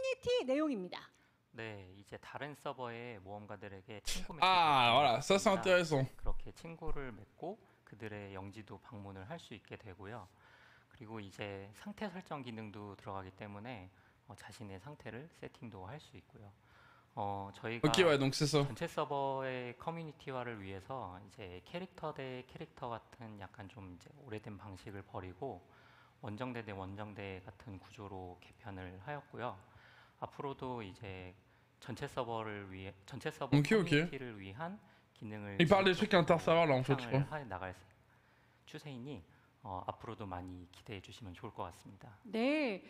커뮤니티 내용입니다. 네, 이제 다른 서버의 모험가들에게 친구 맺기 Ah, voilà, ça c'est 있습니다. intéressant. 그렇게 친구를 맺고 그들의 영지도 방문을 할 수 있게 되고요. 그리고 이제 상태 설정 기능도 들어가기 때문에 자신의 상태를 세팅도 할 수 있고요. 저희가 Ok, ouais, donc c'est ça. 전체 서버의 커뮤니티화를 위해서 이제 캐릭터 대 캐릭터 같은 약간 좀 이제 오래된 방식을 버리고 원정대 대 원정대 같은 구조로 개편을 하였고요. 앞으로도 이제 전체 서버 Ok, ok. 커뮤니티를 위한 기능을 Il parle des trucs interserveurs là en fait, je crois. 해 나갈 추세이니 앞으로도 많이 기대해 주시면 좋을 것 같습니다. 네,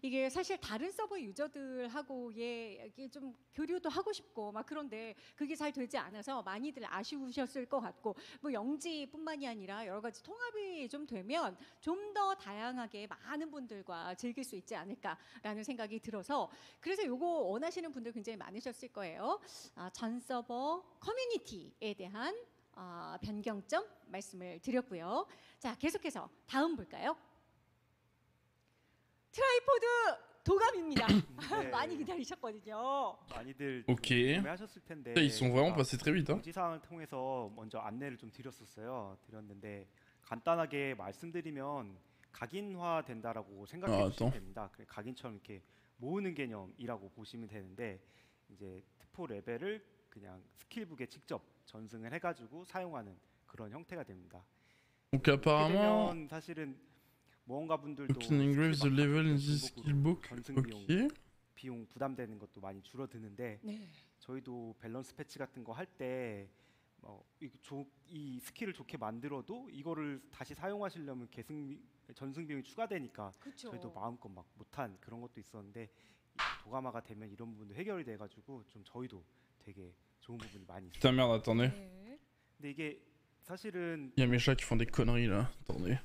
이게 사실 다른 서버 유저들하고의 이게 좀 교류도 하고 싶고 막 그런데 그게 잘 되지 않아서 많이들 아쉬우셨을 것 같고 뭐 영지뿐만이 아니라 여러 가지 통합이 좀 되면 좀 더 다양하게 많은 분들과 즐길 수 있지 않을까라는 생각이 들어서 그래서 요거 원하시는 분들 굉장히 많으셨을 거예요. 전 서버 커뮤니티에 대한 변경점 말씀을 드렸고요. 자, 계속해서 다음 볼까요? 트라이포드 도감입니다. 네. 많이 기다리셨거든요. 많이들 Ok. 구매하셨을 텐데 Ils sont vraiment 제가 passés très vite, hein. 공지사항을 통해서 먼저 안내를 좀 드렸는데 간단하게 말씀드리면 각인화 된다라고 생각해 아, 주시면 또? 됩니다. 각인처럼 이렇게 모으는 개념이라고 보시면 되는데 이제 특포 레벨을 그냥 스킬북에 직접 전승을 해가지고 사용하는 그런 형태가 됩니다. Donc 이렇게 apparemment, 되면 사실은 모험가 분들도 you can engrave the level in this skill book. 전승 Ok. 비용 부담되는 것도 많이 줄어드는데 네. 저희도 밸런스 패치 같은 거 할 때 이 스킬을 좋게 만들어도 이거를 다시 사용하시려면 전승 비용이 추가되니까 그렇죠. 저희도 마음껏 막 못한 그런 것도 있었는데 이 도가마가 되면 이런 부분도 해결이 돼가지고 좀 저희도 되게 좋은 부분이 많이 있어요. Putain, merde, attendez. 네. 근데 이게 사실은 Il y a mes chats qui font des conneries là. Attendez.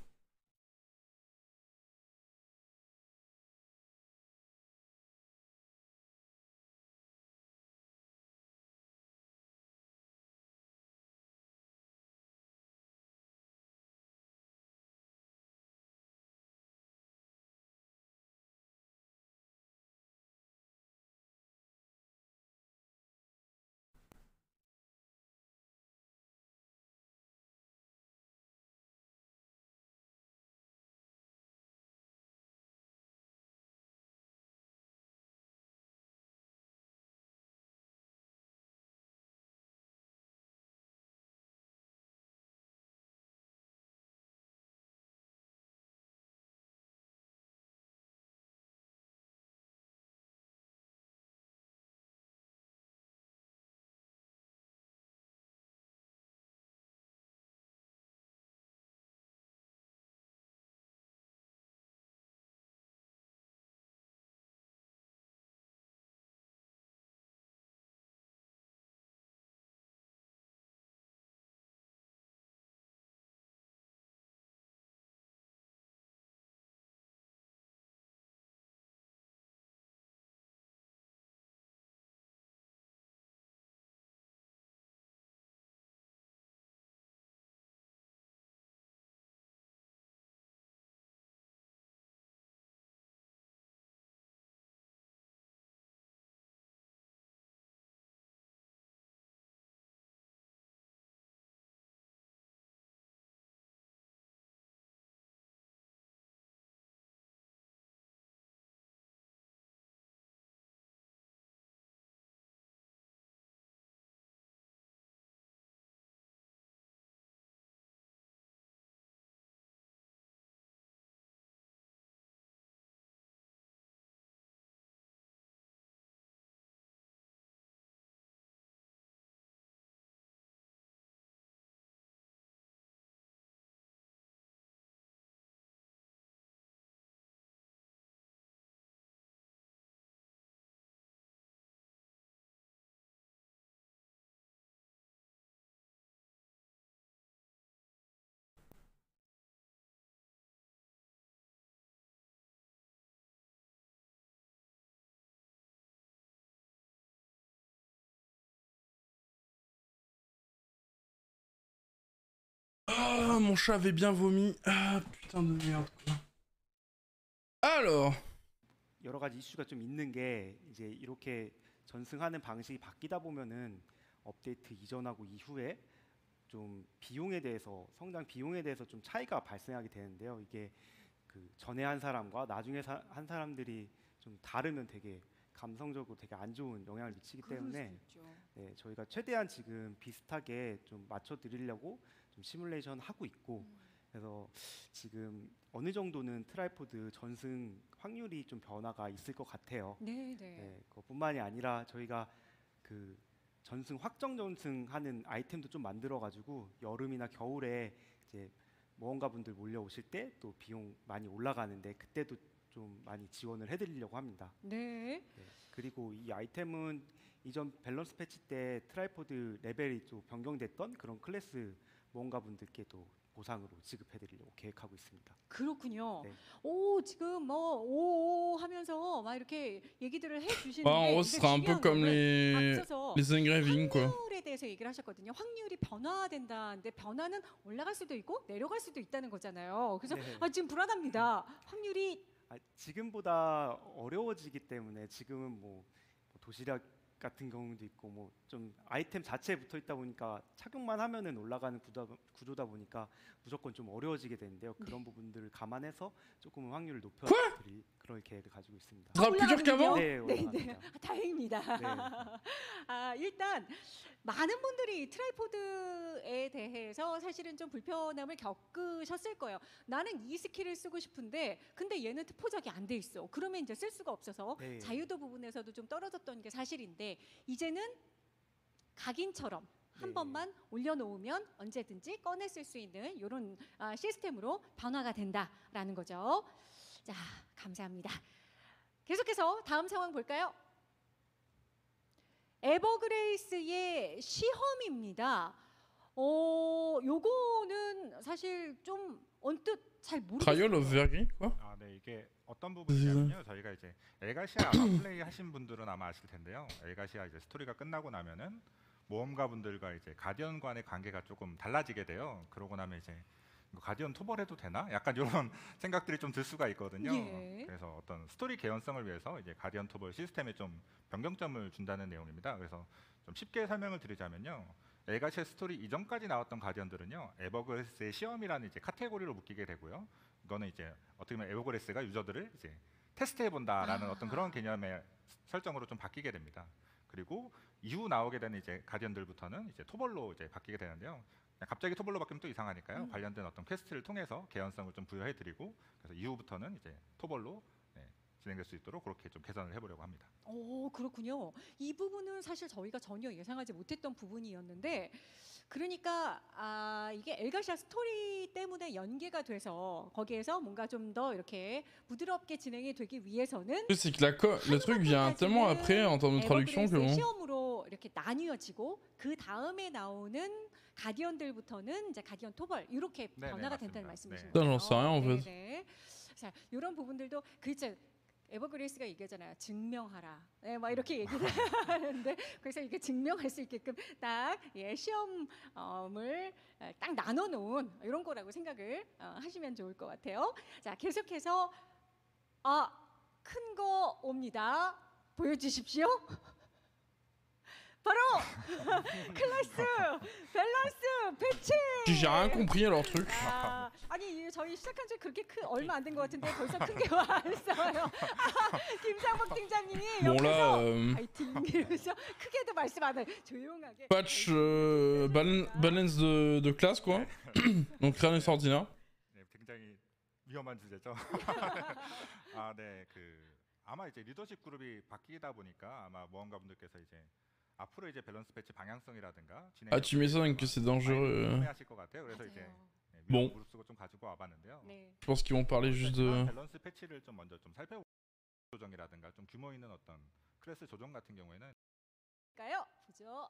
Ah, mon chat avait bien vomi. Ah, putain de merde quoi. Alors, 여러 가지 이슈가 좀 있는 게 이제 이렇게 전승하는 방식이 바뀌다 보면은 업데이트 이전하고 이후에 좀 비용에 대해서 성장 비용에 대해서 좀 차이가 발생하게 되는데요. 이게 그 전에 한 사람과 나중에 한 사람들이 좀 다르면 되게 감성적으로 되게 안 좋은 영향을 미치기 그럴 수도 때문에 있죠. 네, 저희가 최대한 지금 비슷하게 좀 맞춰 드리려고 좀 시뮬레이션 하고 있고 그래서 지금 어느 정도는 트라이포드 전승 확률이 좀 변화가 있을 것 같아요. 네, 네. 네, 그뿐만이 아니라 저희가 그 전승 확정 전승하는 아이템도 좀 만들어 가지고 여름이나 겨울에 이제 모험가 분들 몰려오실 때 또 비용 많이 올라가는데 그때도 좀 많이 지원을 해드리려고 합니다. 네. 네, 그리고 이 아이템은 이전 밸런스 패치 때 트라이포드 레벨이 좀 변경됐던 그런 클래스 모험가 분들께도 보상으로 지급해드리려고 계획하고 있습니다. 그렇군요. 네. 오, 지금 뭐 오 하면서 막 이렇게 얘기들을 해 Bah, 주시는데 en gros, ce sera un peu comme 앞서서 les engravings, quoi. 확률에 대해서 얘기를 하셨거든요. 확률이 변화된다는데 변화는 올라갈 수도 있고 내려갈 수도 있다는 거잖아요. 그래서 네. 지금 불안합니다. 확률이 지금보다 어려워지기 때문에 지금은 뭐 도시락 같은 경우도 있고 뭐 좀 아이템 자체에 붙어 있다 보니까 착용만 하면은 올라가는 구조다 보니까 무조건 좀 어려워지게 되는데요. 그런 부분들을 감안해서 조금은 확률을 높여드릴 그럴 계획을 가지고 있습니다. Ce sera plus dur qu'avant? 네, 네, 올라갑니다. 다행입니다. 네. 일단 많은 분들이 트라이포드에 대해서 사실은 좀 불편함을 겪으셨을 거예요. 나는 이 스킬을 쓰고 싶은데 근데 얘는 포작이 안 돼 있어. 그러면 이제 쓸 수가 없어서 네. 자유도 부분에서도 좀 떨어졌던 게 사실인데 이제는 각인처럼 한 네. 번만 올려놓으면 언제든지 꺼내 쓸 수 있는 이런 시스템으로 변화가 된다라는 거죠. 자, 감사합니다. 계속해서 다음 상황 볼까요? 에버그레이스의 시험입니다. 요거는 사실 좀 언뜻 잘 Trial of 모르겠어요. Vergris, quoi. 아, 네, 이게 어떤 부분이냐면요. 저희가 이제 엘가시아 아마 플레이 하신 분들은 아마 아실 텐데요. 엘가시아 이제 스토리가 끝나고 나면은 모험가 분들과 이제 가디언 간의 관계가 조금 달라지게 돼요. 그러고 나면 이제 이거 가디언 토벌해도 되나? 약간 이런 생각들이 좀 들 수가 있거든요. 예. 그래서 어떤 스토리 개연성을 위해서 이제 가디언 토벌 시스템에 좀 변경점을 준다는 내용입니다. 그래서 좀 쉽게 설명을 드리자면요. 엘가시아 스토리 이전까지 나왔던 가디언들은요. 에버그레스의 시험이라는 이제 카테고리로 묶이게 되고요. 이거는 이제 어떻게 보면 에버그레스가 유저들을 이제 테스트해 본다라는 어떤 그런 개념의 설정으로 좀 바뀌게 됩니다. 그리고 이후 나오게 되는 이제 가디언들부터는 이제 토벌로 이제 바뀌게 되는데요. 갑자기 토벌로 바뀌면 또 이상하니까요. 관련된 어떤 퀘스트를 통해서 개연성을 좀 부여해드리고 그래서 이후부터는 이제 토벌로 진행될 수 있도록 그렇게 좀 개선을 해보려고 합니다. 오, 그렇군요. 이 부분은 사실 저희가 전혀 예상하지 못했던 부분이었는데 그러니까 이게 엘가시아 스토리 때문에 연계가 돼서 거기에서 뭔가 좀 더 이렇게 부드럽게 진행이 되기 위해서는 C'est que le truc vient tellement après en termes de traduction que 에버그레이스의 bon. 시험으로 이렇게 나뉘어지고 그 다음에 나오는 가디언들부터는 이제 가디언 토벌 이렇게 네, 변화가 네, 된다는 맞습니다. 말씀이신 네. 거예요. Ça, j'en sais rien, en fait. 네. 자, 이런 부분들도 그렇죠. 에버그레이스가 얘기하잖아요. 증명하라. 네, 막 이렇게 얘기를 하는데 그래서 이게 증명할 수 있게끔 딱 시험을 딱 나눠놓은 이런 거라고 생각을 하시면 좋을 것 같아요. 자, 계속해서 큰 거 옵니다. 보여주십시오. 바로 클래스 밸런스 패치. J'ai rien compris à leur truc. 아니 저희 시작한 지 그렇게 얼마 안 된 것 같은데 벌써 큰 게 왔어요. 김상복 팀장님이 Bon, là, 옆에서 파이팅 이러면서 크게도 말씀 안 해요. 조용하게. patch balance de classe, quoi. Donc rien d'extraordinaire. 네, 굉장히 위험한 주제죠. 아, 네, 아마 이제 리더십 그룹이 바뀌다 보니까 아마 모험가 분들께서 이제 앞으로 이제 밸런스 패치 방향성이라든가 Ah, tu m'étonnes que c'est dangereux. 하실 것 같아요. 그래서 이제 맞아요. 뭐. 무릎 쓰고 좀 가지고 와봤는데요. 네. Je pense qu'ils vont parler juste de. 밸런스 패치를 좀 먼저 좀 살펴보 조정이라든가 좀 규모 있는 어떤 클래스 조정 같은 경우에는 까요? 보죠.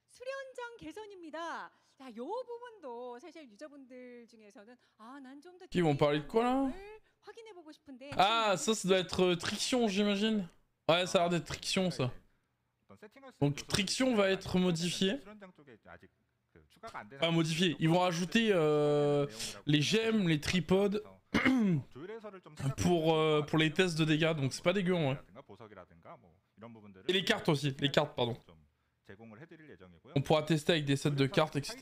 수련장 개선입니다. 자, 요 부분도 사실 유저분들 중에서는 난 좀 더 Ils vont parler de quoi là? 확인해 보고 싶은데 Ah, ça doit être Triction, j'imagine. Ouais, ça a l'air d'être Triction, ça. Donc Triction va être modifié. Pas modifié. Ils vont rajouter les gemmes, les tripodes 조율해서를 좀 pour les tests de dégâts, donc c'est pas dégueu en vrai. 보석이라든가 뭐 이런 부분들을 Et les cartes aussi, les cartes, pardon. 좀 제공을 해드릴 예정이고요. On pourra tester avec des sets de cartes, etc.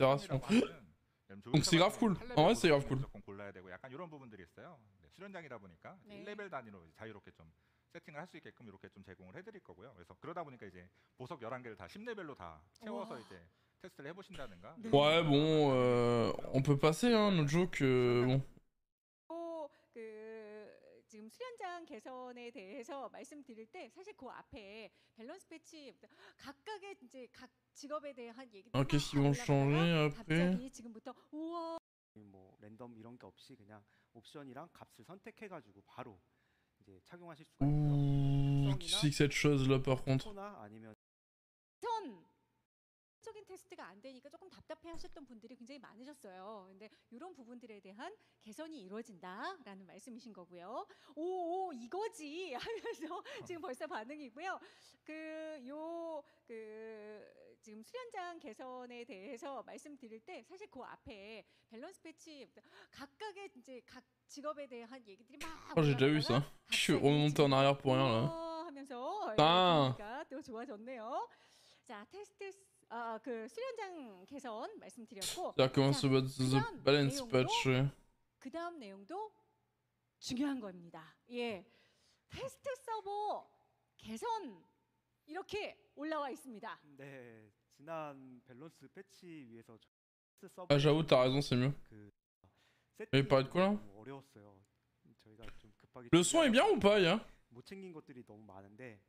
Donc c'est grave cool. En vrai, c'est grave cool. 무조건 골라야 되고 약간 이런 부분들이 있어요. 네, 수련장이다 보니까 네. 1레벨 단위로 자유롭게 좀 세팅을 할 수 있게끔 이렇게 좀 제공을 해드릴 거고요. 그래서 그러다 보니까 이제 보석 11개를 다 10레벨로 다 채워서 우와. 이제 테스트를 해보신다든가. 네. Ouais, bon, on peut passer, hein, notre joke. Bon. 그 지금 수련장 개선에 대해서 말씀드릴 때 사실 그 앞에 밸런스 패치 각각의 이제 각 직업에 대한 얘기들 Ah, qu'est-ce qu'ils vont changer après? 갑자기 지금부터 우와 뭐 랜덤 이런 게 없이 그냥 옵션이랑 값을 선택해가지고 바로 이제 착용하실 수가 있고요. Ouh, qu'est-ce que c'est que cette chose là par contre? 토나 아니면 적인 테스트가 안 되니까 조금 답답해하셨던 분들이 굉장히 많으셨어요. 근데 이런 부분들에 대한 개선이 이루어진다라는 말씀이신 거고요. 오 이거지 하면서 지금 벌써 반응이고요. 지금 수련장 개선에 대해서 말씀드릴 때 사실 그 앞에 밸런스 패치 각각의 이제 각 직업에 대한 얘기들이 막 Oh, j'ai déjà vu ça. Je suis remonté en arrière pour rien là. 하면서 아. 또 좋아졌네요. 자 테스트 그 수련장 개선 말씀드렸고 C'est-à-dire comment se bat the balance patch. 그 다음 내용도 중요한 겁니다. 예, 테스트 서버 개선 이렇게 올라와 있습니다. 네 지난 밸런스 패치 위해서 테스트 서버 Ah, j'avoue, t'as raison, c'est mieux. 그 Mais il parlait de quoi là? 너무 어려웠어요. 저희가 좀 급하게 Le son est bien ou pas, ya? 못 챙긴 것들이 너무 많은데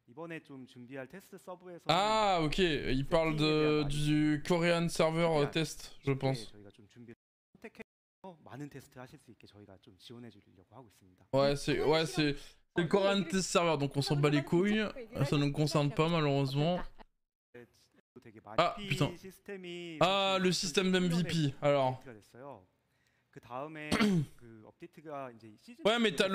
이번에 좀 준비할 테스트 서브에서 Ah, ok, il parle du Korean server test, je pense. 저희가 좀 준비를 선택해서 많은 테스트 하실 수 있게 저희가 좀 지원해 주려고 하고 있습니다. C'est le Korean test server, donc on s'en bat les couilles. Ça ne nous concerne pas malheureusement. 되게 Ah, 많이 putain. 시스템이 Ah, le système d'MVP, alors. 업데이트가 됐어요. 그 다음에 그 업데이트가 이제 시즌 Ouais, mais t'as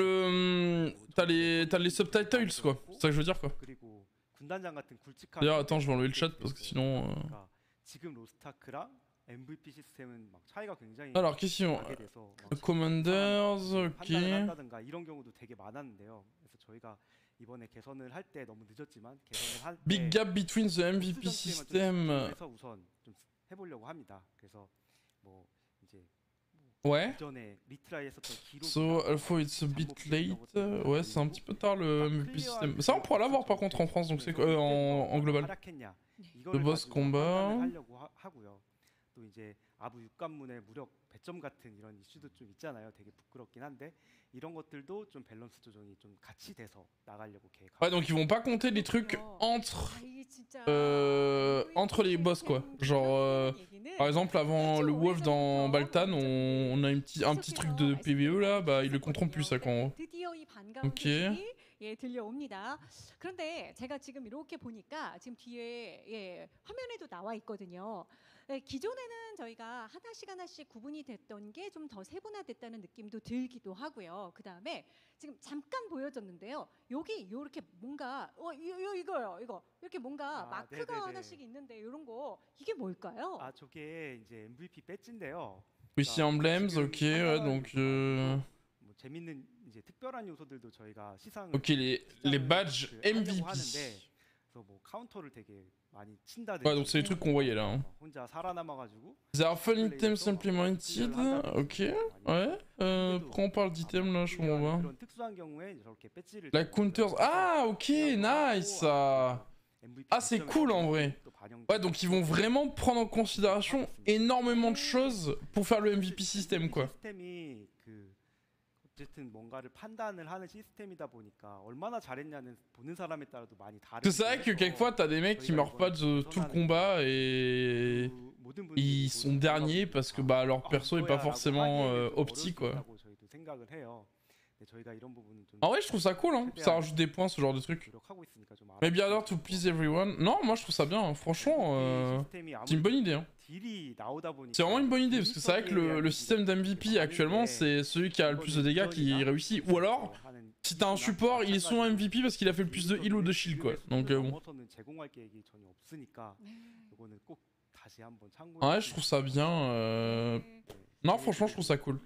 les subtitles, quoi. C'est ça que je veux dire, quoi. 그리고 군단장 같은 굵직한 D'ailleurs, attends, je vais enlever le chat parce que sinon. 그러니까 지금 로스타크랑 MVP 시스템은 막 차이가 굉장히 Alors, question. 나게 돼서 막 Commanders, 판단을 ok. 한다든가 이런 경우도 되게 많았는데요. 그래서 저희가 이번에 개선을 할 때 너무 늦었지만 개선을 할 때 Big gap between the MVP system. 에서 우선 좀 해보려고 합니다. 그래서 뭐 이제 Ouais. 이전에 리트라이 했었던 기록 So, Alpha, it's a bit late. Ouais, c'est un petit peu tard le MVP système. Ça, on pourra l'avoir par contre en France, donc c'est en global. Le boss combat. 하려고 하고요. 또 이제 아부 육관문의 무력 배점 같은 이런 이슈도 좀 있잖아요. 되게 부끄럽긴 한데 이런 것들도 좀 밸런스 조정이 좀 같이 돼서 나가려고 계획하고. Ouais, donc ils vont pas compter les trucs entre les boss, quoi. Genre, par exemple, avant le Wolf dans Baltan, on a un petit truc de PVE là, bah ils le compteront plus, ça, quand. 드디어 이 반가운 오케이. 소식이 예 들려옵니다. 그런데 제가 지금 이렇게 보니까 지금 뒤에 예 화면에도 나와 있거든요. 네, 기존에는 저희가 하나씩 구분이 됐던 게 좀 더 세분화됐다는 느낌도 들기도 하고요. 그 다음에 지금 잠깐 보여줬는데요. 여기 이렇게 뭔가 이거요. 이거 이렇게 뭔가 마크가 네네네. 하나씩 있는데 이런 거 이게 뭘까요? 아 저게 이제 MVP 배지인데요. Aussi emblems, ok, ouais, donc. 뭐 재밌는 이제 특별한 요소들도 저희가 시상을 Ok, les badges 하려고 MVP. 하는데 그래서 뭐 카운터를 되게 많이 친다든지 Ouais, donc c'est les trucs qu'on voyait là. Hein. 혼자 살아남아가지고 There are fun items implemented. Ok, ouais. Pourquoi on parle d'items là, je comprends pas. 그런 특수한 경우에 저렇게 배지를 La counters. Ah, ok, nice. Ah, c'est cool en vrai. Ouais, donc ils vont vraiment prendre en considération énormément de choses pour faire le MVP système, quoi. 시스템이 어쨌든 뭔가를 판단을 하는 시스템이다 보니까 얼마나 잘했냐는 보는 사람에 따라도 많이 다르고. C'est vrai que quelquefois t'as des mecs qui meurent pas de tout le combat et ils sont derniers parce que bah leur perso est pas forcément opti, quoi. 저희도 생각을 해요. 저희가 이런 부분은 좀 En vrai, je trouve ça cool, hein. Ça rajoute des points, ce genre de truc. 노력하고 있으니까 좀 Mais bien alors to please everyone. Non, moi je trouve ça bien, hein. Franchement, c'est une bonne idée. Hein. C'est vraiment une bonne idée parce que c'est vrai que le système d'MVP actuellement, c'est celui qui a le plus de dégâts qui réussit. Ou alors, si t'as un support, il est souvent MVP parce qu'il a fait le plus de heal ou de shield, quoi. Donc bon. Ouais, je trouve ça bien. Non, franchement, je trouve ça cool.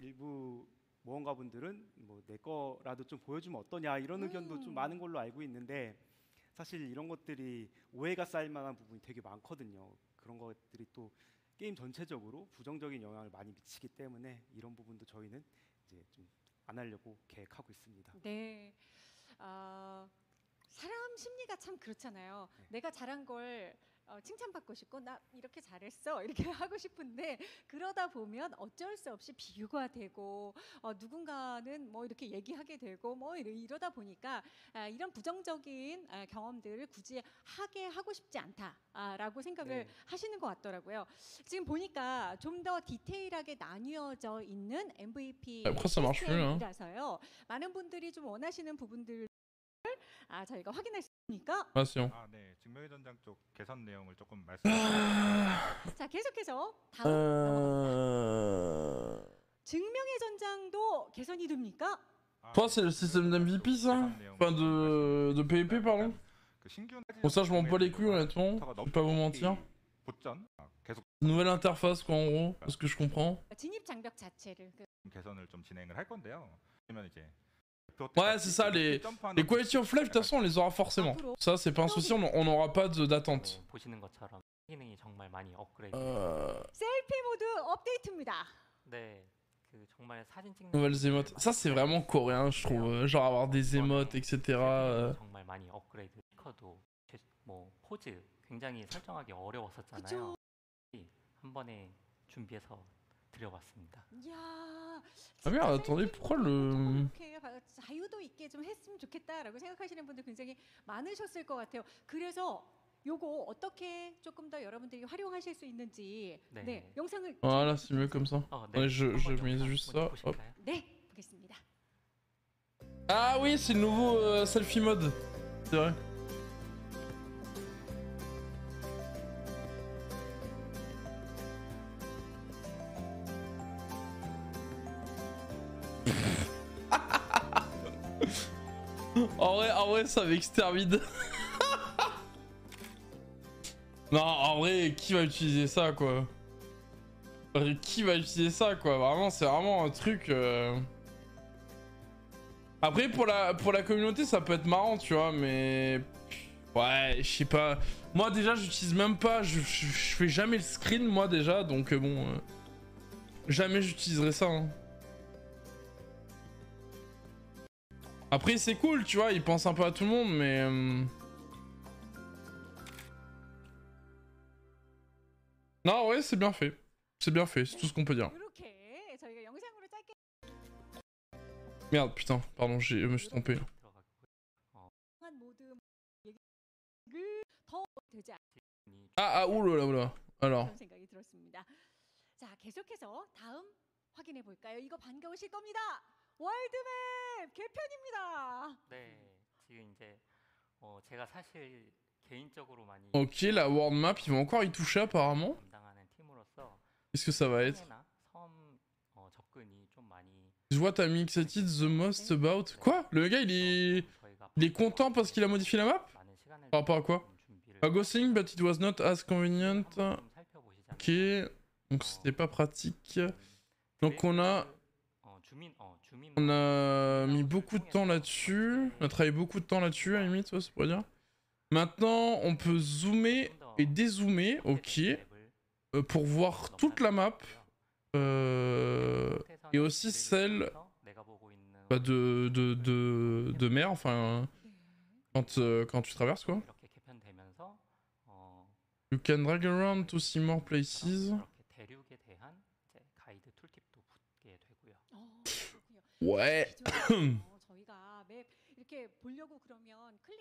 모험가분들은 뭐 내 거라도 좀 보여주면 어떠냐 이런 의견도 좀 많은 걸로 알고 있는데 사실 이런 것들이 오해가 쌓일 만한 부분이 되게 많거든요. 그런 것들이 또 게임 전체적으로 부정적인 영향을 많이 미치기 때문에 이런 부분도 저희는 이제 좀 안 하려고 계획하고 있습니다. 네. 사람 심리가 참 그렇잖아요. 내가 잘한 걸 칭찬받고 싶고 나 이렇게 잘했어 이렇게 하고 싶은데 그러다 보면 어쩔 수 없이 비교가 되고 누군가는 뭐 이렇게 얘기하게 되고 뭐 이러다 보니까 이런 부정적인 경험들을 굳이 하고 싶지 않다라고 생각을 하시는 것 같더라고요. 지금 보니까 좀 더 디테일하게 나뉘어져 있는 MVP 시스템이라서요. 많은 분들이 좀 원하시는 부분들 저희가 확인할 수 있습니까? Patient. 아, 네. 증명의 전장 쪽 개선 내용을 조금 말씀드릴게요. 자, 계속해서 다음 넘어갑니다. 증명의 전장도 개선이 됩니까? Toi, c'est le système d'MVP, ça? Enfin, de PvP, pardon? Bon, ça, je m'en bats les couilles, honnêtement. Je vais pas vous mentir. 보전 계속 Nouvelle interface, quoi, en gros, de ce que je comprends. 진입 장벽 자체를 개선을 좀 진행을 할 건데요. 그러면 이제 Ouais, c'est ça, les quality of life, de toute façon, on les aura forcément. Ça, c'est pas un souci, on n'aura pas d'attente. 보시는 것처럼 기능이 정말 많이 업그레이드. 셀피 모드 업데이트입니다. 네, 그 정말 사진 찍는 Nouvelles émotes. Ça, c'est vraiment coréen, je trouve. Genre avoir des émotes, etc. 정말 많이 업그레이드. 스피커도 뭐 포즈 굉장히 설정하기 어려웠었잖아요. 한 번에 준비해서 드려봤습니다. 이야, Ah merde, attendez, pourquoi le... 이렇게 자유도 있게 좀 했으면 좋겠다라고 생각하시는 분들 굉장히 많으셨을 것 같아요. 그래서 요거 어떻게 조금 더 여러분들이 활용하실 수 있는지 네, 영상을 Voilà, c'est mieux comme ça. 네, Ouais, je mets juste ça. Hop. 네, 보겠습니다. Ah oui, c'est le nouveau selfie mode. C'est vrai. En vrai, ça m'extermine. Non, en vrai, qui va utiliser ça, quoi? Qui va utiliser ça, quoi? Vraiment, c'est vraiment un truc... Après, pour la communauté, ça peut être marrant, tu vois, mais... Ouais, je sais pas. Moi, déjà, j'utilise même pas... Je fais jamais le screen, moi, déjà, donc bon... Jamais j'utiliserai ça, hein. Après, c'est cool, tu vois, il pense un peu à tout le monde, mais... Non, ouais, c'est bien fait. C'est bien fait, c'est tout ce qu'on peut dire. 이렇게 저희가 영상으로 짧게 Merde, putain, pardon, je me suis trompé. 한 모드 얘기를 더 되지 Ah, oulala. Alors. 그런 생각이 들었습니다. 자, 계속해서 다음 확인해 볼까요? 이거 반가우실 겁니다. 월드맵 개편입니다. 네, 지금 이제 제가 사실 개인적으로 많이 Ok, la world map, ils vont encore y toucher apparemment. 담당하는 팀으로서 Qu'est-ce que ça va être? 섬이나 섬 접근이 좀 많이 Je vois t'as mis excited the most about... Quoi? Le gars, il est content parce qu'il a modifié la map? 많은 시간을 Par rapport à quoi? A ghosting, but it was not as convenient. 좀 살펴보시자면 Ok, donc c'était pas pratique. Donc on a mis beaucoup de temps là-dessus. On a travaillé beaucoup de temps là-dessus, à la limite, ouais, ça pourrait dire. Maintenant, on peut zoomer et dézoomer, ok, pour voir toute la map. Et aussi celle bah, de mer, enfin, quand tu traverses, quoi. You can drag around to see more places. Ouais.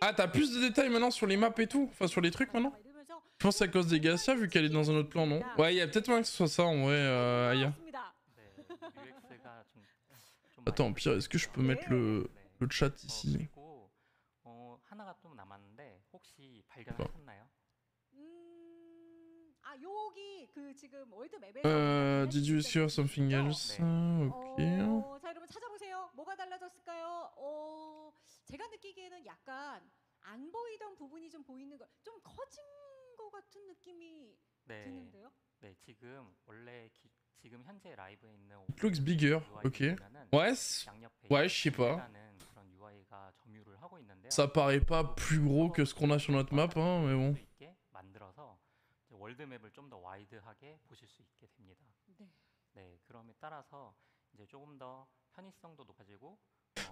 Ah, t'as plus de détails maintenant sur les maps et tout? Enfin, sur les trucs maintenant? Je pense que c'est à cause des Gassia, vu qu'elle est dans un autre plan, non? Ouais, il y a peut-être moyen que ce soit ça, en vrai, Aya. Attends, au pire, est-ce que je peux mettre le chat ici? Did you see something else? Ok. 자, 여러분 찾아보세요. 뭐가 달라졌을까요? 제가 느끼기에는 약간 안 보이던 부분이 좀 보이는 거, 좀 커진 거 같은 느낌이 드는데요. 네, 지금 원래 지금 현재 라이브에 있는 It looks bigger. Ok. Ouais, ouais, je sais pas. 그런 UI가 점유를 하고 있는데요. Ça paraît pas plus gros que ce qu'on a sur notre map, hein, mais bon. 있게 만들어서 이제 월드맵을 좀 더 와이드하게 보실 수 있게 됩니다. 네. 네, 그럼에 따라서 이제 조금 더 편의성도 높아지고.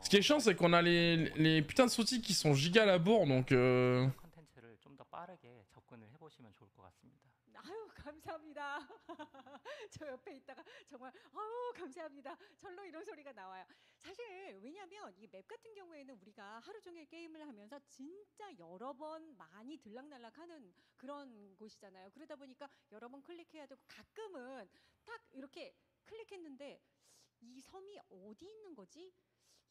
Ce qui est chiant, c'est qu'on a les putains de sautis qui sont giga labour, donc 컨텐츠를 좀 더 빠르게 접근을 해보시면 좋을 것 같습니다. 아유 감사합니다. 저 옆에 있다가 정말 아유 감사합니다. 절로 이런 소리가 나와요. 사실 왜냐하면 이 맵 같은 경우에는 우리가 하루 종일 게임을 하면서 진짜 여러 번 많이 들락날락하는 그런 곳이잖아요. 그러다 보니까 여러 번 클릭해야 되고 가끔은 딱 이렇게 클릭했는데 이 섬이 어디 있는 거지?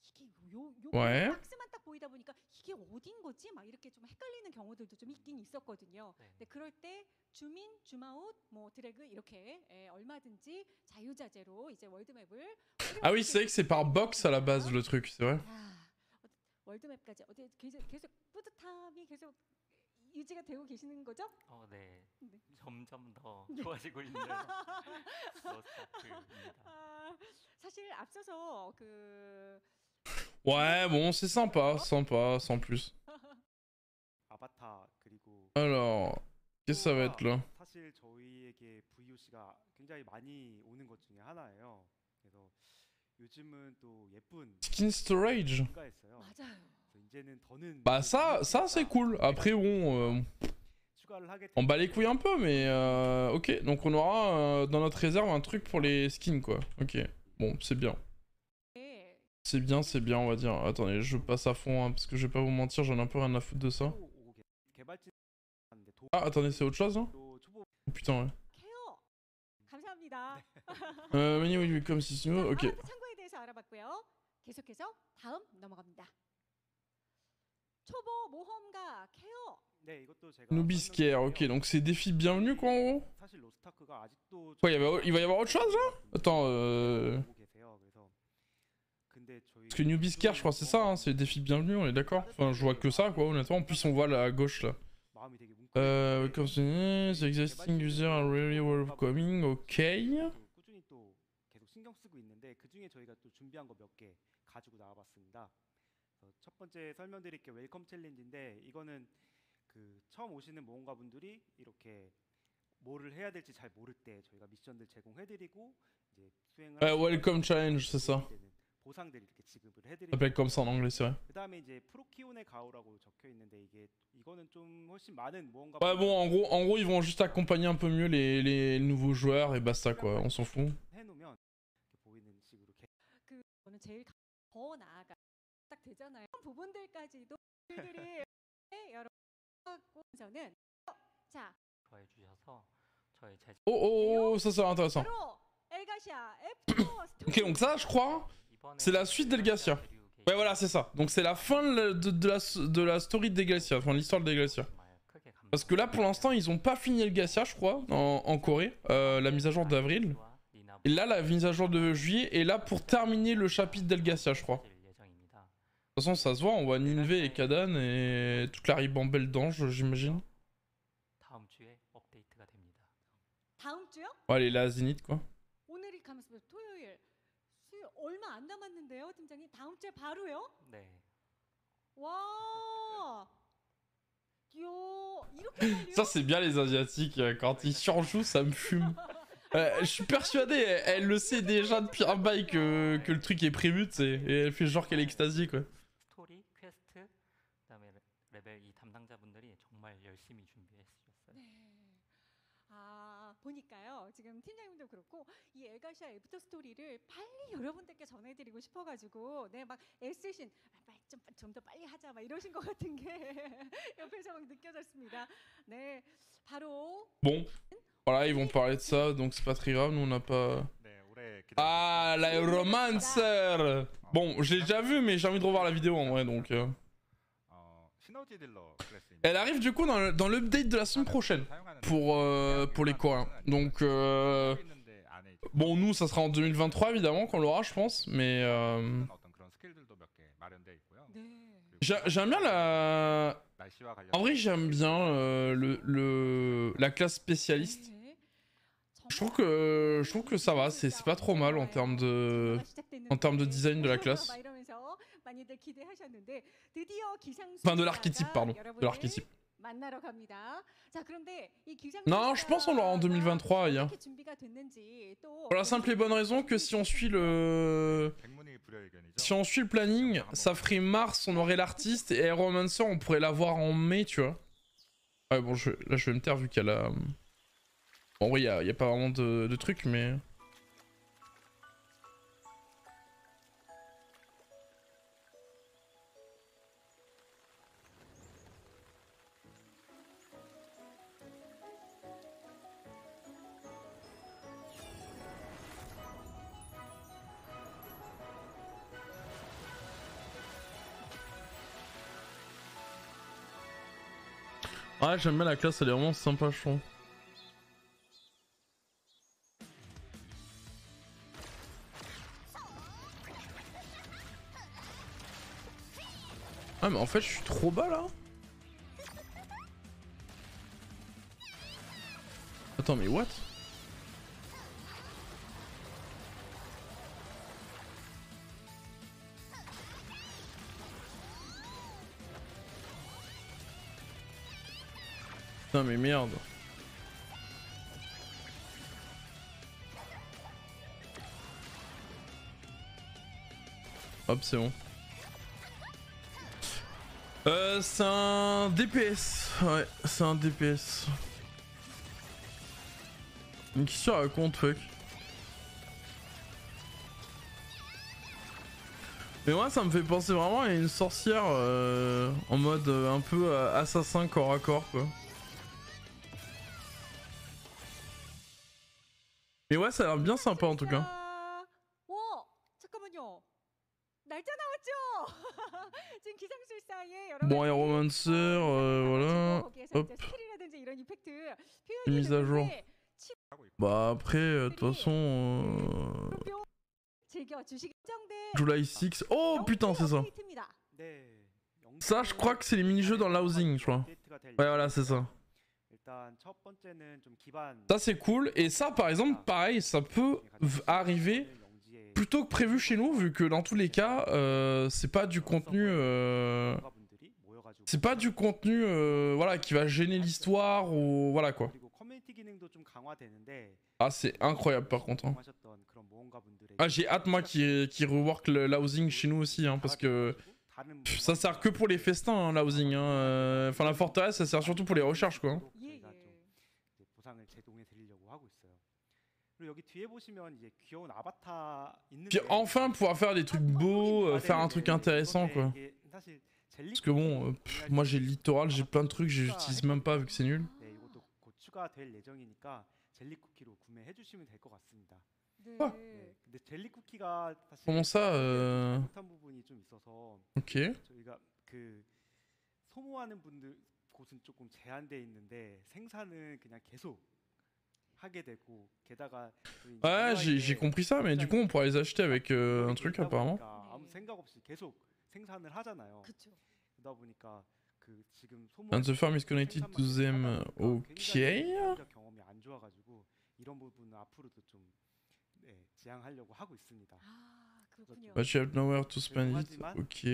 이게 요 Ouais. 박스만 딱 보이다 보니까 이게 어딘 거지? 막 이렇게 좀 헷갈리는 경우들도 좀 있긴 있었거든요. 네. 근데 그럴 때 줌인, 줌아웃, 뭐 드래그 이렇게 얼마든지 자유자재로 이제 월드맵을 Ah oui, c'est vrai que c'est par box à la base le truc, c'est vrai. 월드맵까지 어디 계속 뿌듯함이 계속 유지가 되고 계시는 거죠? 네. 네. 점점 더 네. 좋아지고 있는 로스타트입니다. 사실 앞서서 그 Ouais, bon, c'est sympa, sympa, sans plus. 아바타 그리고 Alors, qu'est-ce que ça va être là? 사실 저희에게 VOC가 굉장히 많이 오는 것 중에 하나예요. 그래서 요즘은 또 예쁜 Skin storage. 추가했어요. 맞아요. 그래서 이제는 더는 Bah ça c'est cool. Après bon, 추가를 하게 on bat les couilles un peu, mais ok. Donc on aura dans notre réserve un truc pour les skins quoi. Ok. Bon, c'est bien. 네. C'est bien, on va dire. Attendez, je passe à fond hein, parce que je vais pas vous mentir, j'en ai un peu rien à foutre de ça. Ah, attendez, c'est autre chose là? Oh putain, ouais. 케어 감사합니다. Menu oui, comme si ok. 아바타 창고에 대해서 알아봤고요. 계속해서 다음 넘어갑니다. 초보 모험가 케어. 네, 이것도 제가 Noobiscare, ok. Donc c'est défi bienvenue quoi en gros? 사실 로스타크가 아직도 Quoi, il va y avoir autre chose là? Attends, 보고 계세요. 그래서 근데 저희 Parce que Noobiscare, je crois c'est ça, hein, c'est le défi bienvenue, on est d'accord? Enfin, je vois que ça quoi, honnêtement. En plus, on voit là à gauche là. 마음이 되게 뭉클해요. Comme the existing user are really welcoming, ok. 꾸준히 또 계속 신경 쓰고 있는데 그 중에 저희가 또 준비한 거 몇 개 가지고 나와봤습니다. 첫 번째 설명드릴 게 웰컴 챌린지인데 이거는 그 처음 오시는 모험가분들이 이렇게 뭐를 해야 될지 잘 모를 때 저희가 미션들 제공해드리고 이제 수행을 Welcome challenge, c'est ça. 보상들 이렇게 지급을 Ça 해드리고 s'appelle comme ça en anglais, c'est vrai. 그다음에 이제 프로키온의 가오라고 적혀 있는데 이거는 좀 훨씬 많은 모험가 Ouais, bon, en gros, ils vont juste accompagner un peu mieux les nouveaux joueurs et basta quoi, on s'en fout. 해놓으면 이렇게 보이는 식으로 그거는 제일 더 나아가 딱 되잖아요. 부분들까지도 들이 여러 가지고서는 자 좋아해 주셔서 저희 제 Oh, ça c'est intéressant. 바로 엘가시아 F4 Ok, donc ça, je crois, c'est la suite d'Elgacia. Ouais, voilà, c'est ça. Donc c'est la fin de la story d'Elgacia, enfin l'histoire d'Elgacia. Parce que là, pour l'instant, ils ont pas fini Elgacia, je crois, en Corée, la mise à jour d'avril. Et là, la mise à jour de juillet est là pour terminer le chapitre d'Elgacia, je crois. De toute façon, ça se voit, on voit Ninve et Kadan et toute la ribambelle d'anges, j'imagine. 다음 주에 업데이트가 됩니다. 다음 주요? Ouais, les la Zénith, quoi. 오늘이 가면서 토요일 얼마 안 남았는데요, 팀장님. 다음 주에 바로요? 네. 와. 요 이렇게 빨리요? Ça, c'est bien les Asiatiques, quand ils surjouent, ça me fume. Je suis persuadé, elle le sait déjà depuis un bail que le truc est prévu, tu sais. Et elle fait genre qu'elle est extasiée, quoi. 스토리, 퀘스트, 그다음에 레벨 2 담당자분들이 정말 열심히 준비해 주셨어요. 네. 아 보니까요 지금 팀장님도 그렇고 이 엘가시아 애프터 스토리를 빨리 여러분들께 전해드리고 싶어가지고 네막 애쓰신 좀 더 빨리 하자 막 이러신 것 같은 게 옆에서 막 느껴졌습니다. 네 바로 Bon, voilà, ils vont parler de ça, donc c'est pas très grave, nous on n'a pas... 네, 올해 Ah, la Romancer. Bon, je l'ai déjà vu, mais j'ai envie de revoir la vidéo en vrai, donc... 시너지 딜러 클래스입니다. Elle arrive du coup dans l'update de la semaine prochaine, pour les Coréens. Donc, bon, nous, ça sera en 2023, évidemment, qu'on l'aura, je pense, mais... 어떤 그런 스킬들도 몇 개 마련되어 있고요. 네. J'aime bien la... 날씨와 관련 En vrai, j'aime bien la classe spécialiste. 네. Je trouve que ça va, c'est pas trop mal en termes de design de la classe. Enfin de l'archétype, pardon. De l'archétype. Non, je pense qu'on l'aura en 2023, Aya. Pour la simple et bonne raison que si on suit le planning, ça ferait mars, on aurait l'artiste, et Aeromancer, on pourrait l'avoir en mai, tu vois. Ouais, bon, là je vais me taire vu qu'elle a... Bon, en vrai, y a pas vraiment de trucs, mais... Ouais, j'aime bien la classe, elle est vraiment sympa, je trouve. Ah mais en fait je suis trop bas là. Attends mais what? Putain mais merde. Hop c'est bon. C'est un DPS. Ouais, c'est un DPS. Une question à raconte, fuck. Mais moi, ça me fait penser vraiment à une sorcière en mode un peu assassin corps à corps, quoi. Mais ouais, ça a l'air bien sympa en tout cas. Bon, Aeromancer, voilà. Hop. Mise à jour. Bah après, de toute façon... July 6. Oh putain, c'est ça. Ça, je crois que c'est les mini-jeux dans l'housing, je crois. Ouais, voilà, c'est ça. Ça, c'est cool. Et ça, par exemple, pareil, ça peut arriver plus tôt que prévu chez nous, vu que dans tous les cas, c'est pas du contenu... C'est pas du contenu voilà, qui va gêner l'histoire ou... Voilà, quoi. Ah, c'est incroyable, par contre. Hein. Ah, j'ai hâte, moi, qui rework l'housing chez nous aussi, hein, parce que... ça sert que pour les festins, hein, l'housing. Hein. Enfin, la forteresse, ça sert surtout pour les recherches, quoi. Hein. Puis enfin pouvoir faire des trucs beaux, faire un truc intéressant quoi. Parce que bon, moi j'ai le littoral, j'ai plein de trucs, j'utilise même pas vu que c'est nul. Quoi? Comment ça Ok. Ouais, j'ai compris ça, mais du coup on pourra les acheter avec un truc apparemment. And the farm is connected to them. Ok. But you have nowhere to spend it. Ok.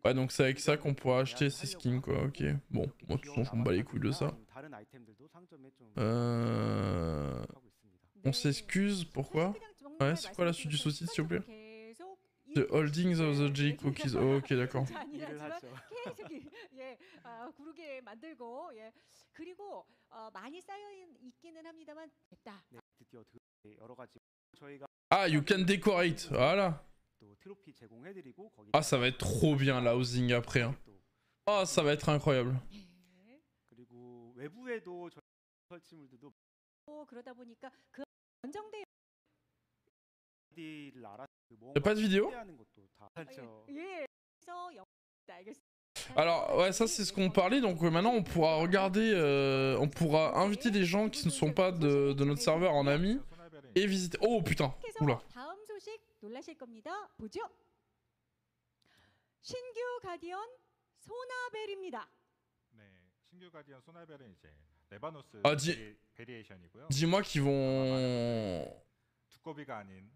Ouais, donc c'est avec ça qu'on pourra acheter ces skins quoi. Ok. Bon, moi de toute façon je m'en bats les couilles de ça. On s'excuse, pourquoi? Ouais, c'est quoi la suite du sous-titre s'il vous plaît? The Holdings of the Jelly Cookies. Oh, ok, d'accord. Ah, you can decorate. Voilà. Ah, ça va être trop bien l'housing après. Hein. Oh, ça va être incroyable. Y'a pas de vidéo? Alors ouais, ça c'est ce qu'on parlait, donc maintenant on pourra regarder, on pourra inviter des gens qui ne sont pas de notre serveur en amis et visiter. Oh putain, oula. 레바노스 아, 베리에이션이고요. Dis-moi qu'ils vont... 두꺼비가 아닌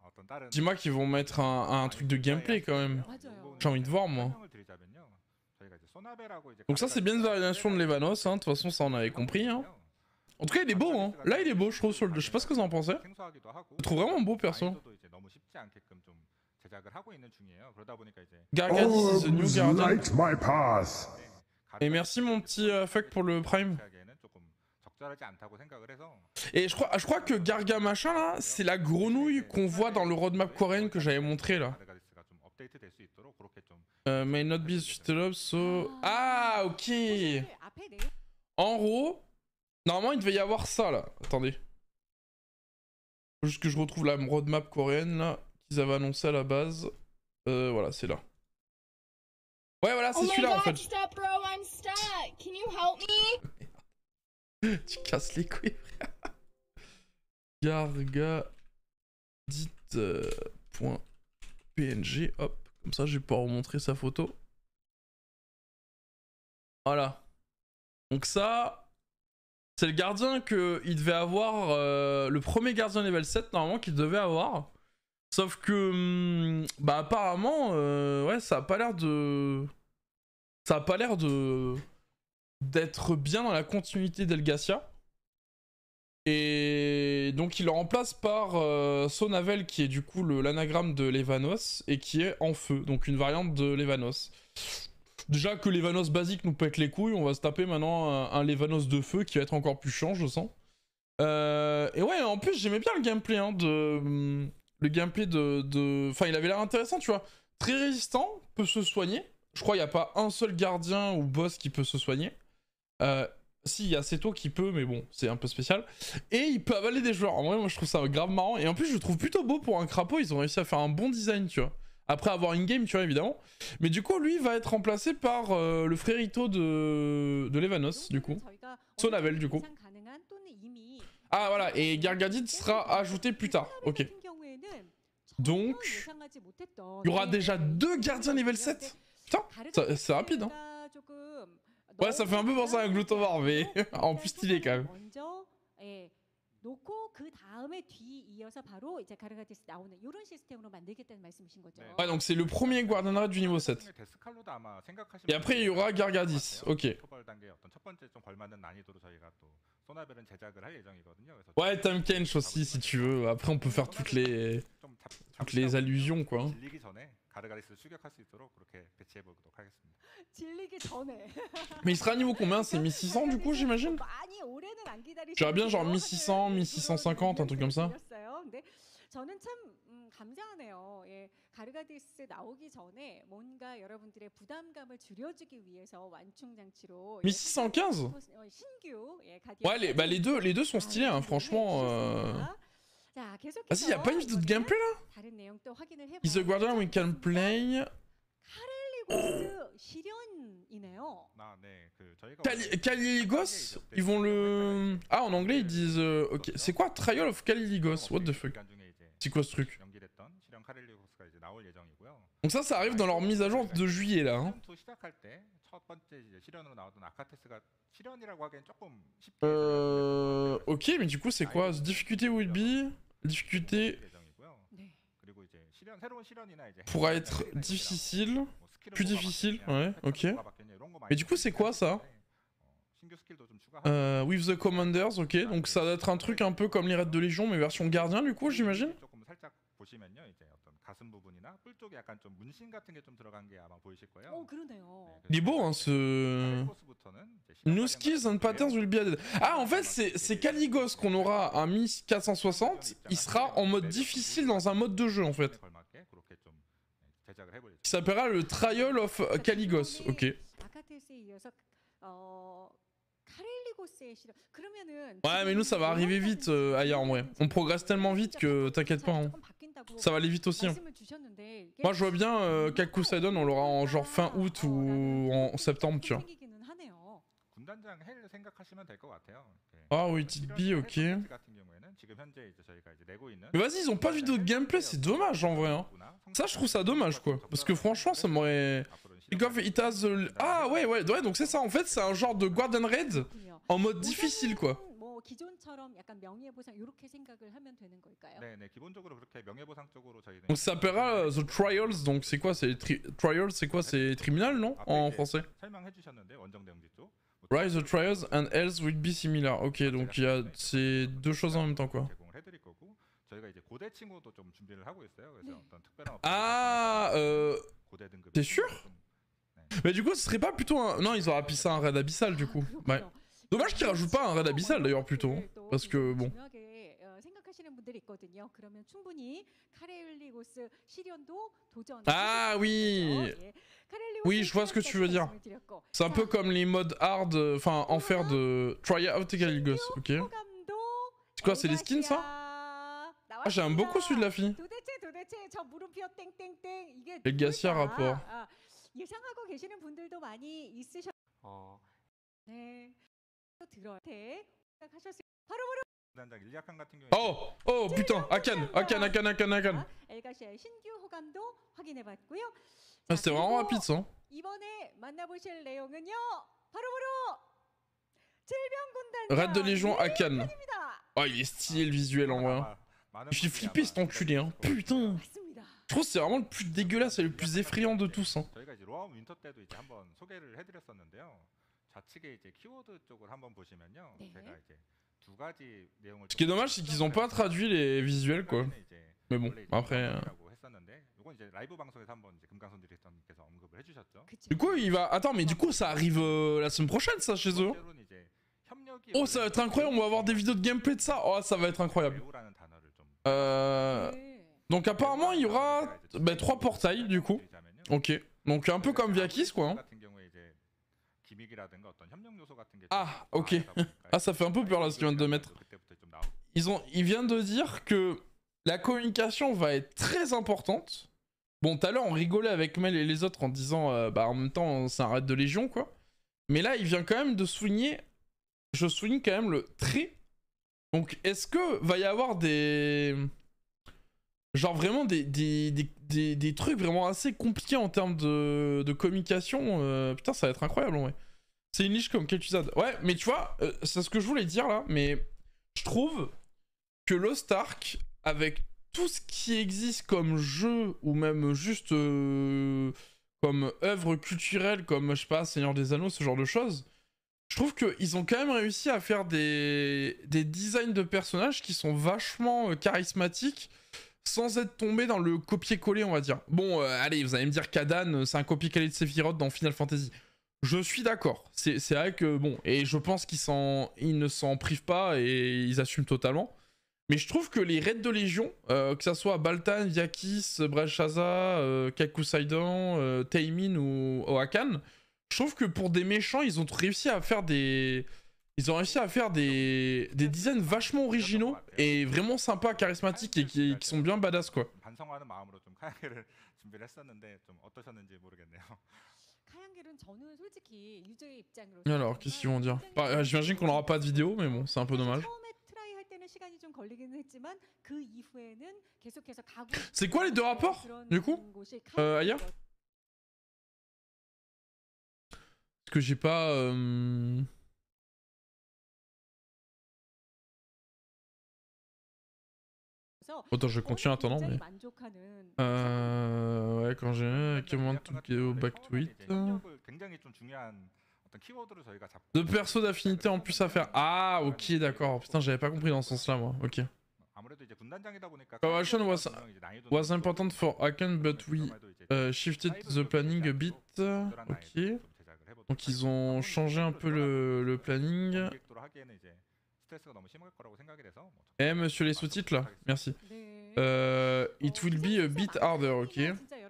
어떤 다른 Dis-moi qu'ils vont mettre un truc de gameplay quand même. 맞아요. J'ai envie de voir, moi. 설명을 드리자면요. 저희가 이제 소나베라고 이제 Donc ça c'est bien une variation de l'Evanos, hein. De toute façon ça on avait compris. Hein. En tout cas il est beau, hein. Là il est beau je trouve sur le... Je sais pas ce que vous en pensez. 생소하기도 하고 Je trouve vraiment beau perso. 난이도도 이제 너무 쉽지 않게끔 좀 제작을 하고 있는 중이에요. 그러다 보니까 이제 Gargadis is the new guardian. light my path. Et merci mon petit fuck pour le prime. 제작에는 조금 적절하지 않다고 생각을 해서 Et je crois que Garga machin là, c'est la grenouille qu'on voit dans le roadmap coréen que j'avais montré là. 가르가디스가 좀 업데이트될 수 있도록 그렇게 좀 May not be suitable, so... Ah ok. 사실 앞에 내용 En haut, normalement il devait y avoir ça là. Attendez. Faut juste que je retrouve la roadmap coréenne là, qu'ils avaient annoncé à la base. Voilà, c'est là. Ouais, voilà, c'est celui-là en fait. Stop, bro, I'm stuck. Can you help me? Tu casses les couilles, frère. Gargadit.png, hop. Comme ça, je vais pouvoir vous montrer sa photo. Voilà. Donc ça, c'est le gardien qu'il devait avoir, le premier gardien level 7 normalement qu'il devait avoir. Sauf que, bah apparemment, ouais, ça a pas l'air de... Ça a pas l'air de... d'être bien dans la continuité d'Elgacia. Et donc il le remplace par Sonavel qui est du coup l'anagramme de l'Evanos et qui est en feu, donc une variante de l'Evanos. Déjà que l'Evanos basique nous pète les couilles, on va se taper maintenant un l'Evanos de feu qui va être encore plus chiant je sens. Et ouais en plus j'aimais bien le gameplay hein, le gameplay de... Enfin il avait l'air intéressant tu vois. Très résistant, peut se soigner. Je crois qu'il n'y a pas un seul gardien ou boss qui peut se soigner. Si, il y a Seto qui peut, mais bon, c'est un peu spécial. Et il peut avaler des joueurs. En vrai, moi, je trouve ça grave marrant. Et en plus, je le trouve plutôt beau pour un crapaud. Ils ont réussi à faire un bon design, tu vois. Après avoir in-game, tu vois, évidemment. Mais du coup, lui, va être remplacé par le frérito de l'Evanos, du coup. Sonavel, du coup. Ah, voilà. Et Gargadit sera ajouté plus tard. Ok. Donc, il y aura déjà 2 gardiens level 7. Putain, c'est rapide, hein. Ouais, ça fait un peu penser à un Glutomar, mais en plus stylé quand même. Ouais, donc c'est le premier Guardian Raid du niveau 7. Et après, il y aura Gargadis. Ok. Ouais, Time Kench aussi, si tu veux. Après, on peut faire toutes les allusions, quoi. Mais il sera niveau combien? C'est 1600 du coup, j'imagine? J'aurais bien genre 1600, 1650, un truc comme ça. 저는 참 감사하네요. 예, 가르가디스 나오기 전에 뭔가 여러분들의 부담감을 줄여주기 위해서 완충 장치로 1615? 신규 Ouais, les deux sont stylés, hein, franchement. 자, 계속해서 Ah si, y a pas une vidéo de gameplay là? 다른 내용도 확인을 해봐요. Is the Guardian we can play? 카렐리고스 실현이네요. Kaliligos, ils vont le... Ah, en anglais ils disent... Ok, c'est quoi Trial of Kaliligos? What the fuck? C'est quoi ce truc? Donc ça arrive dans leur mise à jour de juillet là. Hein. Ok, mais du coup c'est quoi? The difficulty will be... Difficulté... Pourra être difficile... Plus difficile, ouais, ok. Mais du coup c'est quoi ça? With the Commanders, ok. Donc ça doit être un truc un peu comme les raids de Légion mais version gardien du coup j'imagine. Il est beau hein ce... New skills and patterns will be added. Ah en fait c'est Kaligos qu'on aura à 1460. Il sera en mode difficile dans un mode de jeu en fait. Qui s'appellera le Trial of Kaligos, ok. Ouais mais nous ça va arriver vite ailleurs en vrai. On progresse tellement vite que t'inquiète pas hein. Ça va aller vite aussi hein. Moi je vois bien Kakusaidon on l'aura en genre fin août ou en septembre tu vois. Ah oui Titby ok. Mais vas-y ils ont pas de vidéo de gameplay c'est dommage en vrai hein. Ça je trouve ça dommage quoi. Parce que franchement ça m'aurait... Ah ouais donc c'est ça en fait c'est un genre de Guardian Raid en mode difficile quoi. 보상은 뭐 기존처럼 약간 명예보상 이렇게 생각을 하면 되는 걸까요? 네, 네, 기본적으로 그렇게 명예보상 쪽으로 저희는 Donc ça s'appellera The Trials, donc c'est quoi? C'est Trials, c'est quoi? C'est tribunal, non? En français. 설명해 주셨는데 원정 내용지 쪽. Rise the Trials and else will be similar. Ok, donc il y a ces deux choses en même temps quoi. 제공을 해드릴 거고 저희가 이제 고대 칭호도 좀 준비를 하고 있어요. 그래서 네. 어떤 특별한 Ah, 고대 등급. t'es sûr? Mais du coup, ce serait pas plutôt un. Non, ils auraient appelé ça un raid abyssal du coup. Ouais. Dommage qu'ils rajoutent pas un raid abyssal d'ailleurs plutôt. Parce que bon. 중요하게 생각하시는 분들이 있거든요. 그러면 충분히 카렐리고스 시련도 도전. Ah oui. Oui, je vois ce que tu veux dire. C'est un peu comme les modes hard, enfin enfer de Tryout et Caligos, ok. C'est quoi, c'est les skins ça? Ah, j'aime beaucoup celui de la fille. 도대체 저 물음표 땡땡땡 이게 Legacy 뭘까? rapport. 예상하고 계시는 분들도 많이 있으셨. 어, 네. 또 들어요. 생각하셨을. 바로 단장 일리아칸 같은 경우에 Oh putain, Akan. 엘가시아의 신규 호감도 확인해봤고요. Ah, c'était vraiment rapide ça. 이번에 만나보실 내용은요. 바로 질병군단. Raid de Légion Akan. Oh, il est stylé le visuel en vrai. Je suis flippé cet enculé, hein. Putain. 맞습니다. Je trouve que c'est vraiment le plus dégueulasse et le plus effrayant de tous. Hein. 저희가 이제 로아움 윈터 때도 이제 한번 소개를 해드렸었는데요. 좌측에 이제 키워드 쪽을 한번 보시면요. 네. 제가 이제 두 가지 내용을. Ce qui est dommage, c'est qu'ils ont pas traduit les visuels quoi. Mais bon, après. 했었는데 이건 이제 라이브 방송에서 한번 이제 금강선 디렉터님께서 언급을 해주셨죠. Du coup, il va. Attends, mais du coup, ça arrive la semaine prochaine ça chez eux. 번째로는 이제 협력이 Oh, ça va être incroyable, on va avoir des vidéos de gameplay de ça. Oh, ça va être incroyable. 배우라는 단어를 좀 네. Donc apparemment, il y aura 3 portails du coup. Ok. Donc un peu comme Viakis quoi. Hein. 같은 경우에 이제 기믹이라든가 어떤 협력 요소 같은 게 Ah, ok. Ah, ça fait un peu peur là ce qu'ils viennent de mettre. Ils viennent de dire que la communication va être très importante. Bon, tout à l'heure on rigolait avec Mel et les autres en disant bah en même temps c'est un raid de Légion quoi. Mais là il vient quand même de souligner, je souligne quand même le très. Donc est-ce que va y avoir des... Genre vraiment des trucs vraiment assez compliqués en termes de communication putain ça va être incroyable en vrai. C'est une niche comme Kel'Thuzad. Ouais mais tu vois, c'est ce que je voulais dire là, mais je trouve que Lost Ark, avec tout ce qui existe comme jeu, ou même juste comme œuvre culturelle, comme je sais pas, Seigneur des Anneaux, ce genre de choses, je trouve qu'ils ont quand même réussi à faire des designs de personnages qui sont vachement charismatiques, sans être tombés dans le copier-coller, on va dire. Bon, allez, vous allez me dire qu'Adan, c'est un copier-coller de Sephiroth dans Final Fantasy. Je suis d'accord. C'est vrai que, bon, et je pense qu'ils ne s'en privent pas et ils assument totalement. Mais je trouve que les raids de Légion, que ça soit Baltan, Viakis, Brelshaza, Kakusaidan, Taimin ou Oakan, je trouve que pour des méchants, ils ont réussi à faire des... Ils ont réussi à faire des designs vachement originaux et vraiment sympas, charismatiques et qui sont bien badass quoi. 반성하는 마음으로 좀 카양계를 준비를 했었는데 좀 어떠셨는지 모르겠네요. 카양길은 저는 솔직히 유저의 입장으로. Alors, qu'est-ce qu'ils vont dire? J'imagine qu'on n'aura pas de vidéo, mais bon, c'est un peu dommage. 처음에 트라이 할 때는 시간이 좀 걸리긴 했지만 그 이후에는 계속해서 가고. C'est quoi les deux rapports du coup ailleurs? Parce que j'ai pas. Attends, je continue en attendant, mais. Ouais, quand j'ai. Comment to back to it. 굉장히 좀 중요한 어떤 키워드를 저희가 잡고. Deux persos d'affinité en plus à faire. Ah, ok, d'accord. Putain, j'avais pas compris dans ce sens-là, moi. Ok. 아무래도 이제 군단장이다 보니까. Coalition was important for Akan, but we shifted the planning a bit. Ok. Donc ils ont changé un peu le planning. Eh, monsieur les sous-titres là, merci. It will be a bit harder, ok.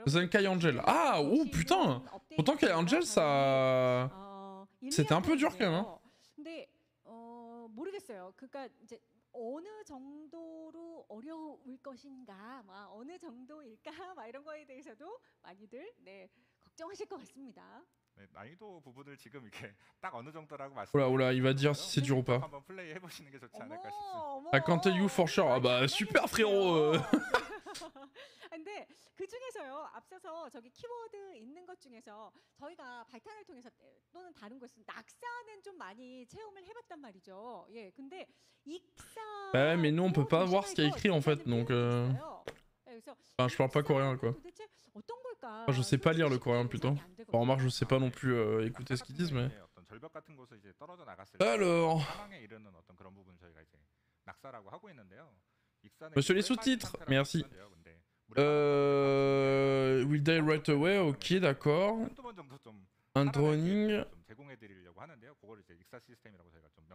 Than Kai Angel. Ah, oh putain! Pourtant Kai Angel, ça... C'était un peu dur quand même. Hein. 근데 모르겠어요. 그러니까 이제 어느 정도로 어려울 것인가, 막 어느 정도일까, 막 이런 거에 대해서도 많이들 걱정하실 것 같습니다. 네, 난이도 부분을 지금 이렇게 딱 어느 정도라고 Oula, il va dire si c'est dur ou pas. 한번 플레이 해보시는 게 좋지 않을까 싶습니다. I can't tell you for sure. Ah bah super frérot. 근데 그 중에서요. 앞서서 저기 키워드 있는 것 중에서 저희가 발탄을 통해서 또는 다른 곳은 낙사는 좀 많이 체험을 해봤단 말이죠. 예, 근데 익사. Ouais, mais nous on peut pas voir ce qu'il y a écrit en fait, donc. Enfin, je parle pas coréen quoi. Enfin, je sais pas lire le coréen plutôt. Enfin, remarque, je sais pas non plus écouter ce qu'ils disent, mais. 어떤 절벽 같은 곳을 이제 떨어져 나갔을 때 Alors. 사망에 이르는 어떤 그런 부분 저희가 이제 낙사라고 하고 있는데요. 익사는 Monsieur les 물에 빠진 sous-titres, 상태라고 merci. 보시면 돼요. 근데 물에 빠진 Will die right away, ok, d'accord. 한두 번 정도 좀 Un 살아날 drowning. 기회를 좀 제공해 드리려고 하는데요. 그걸 이제 익사 시스템이라고 저희가 좀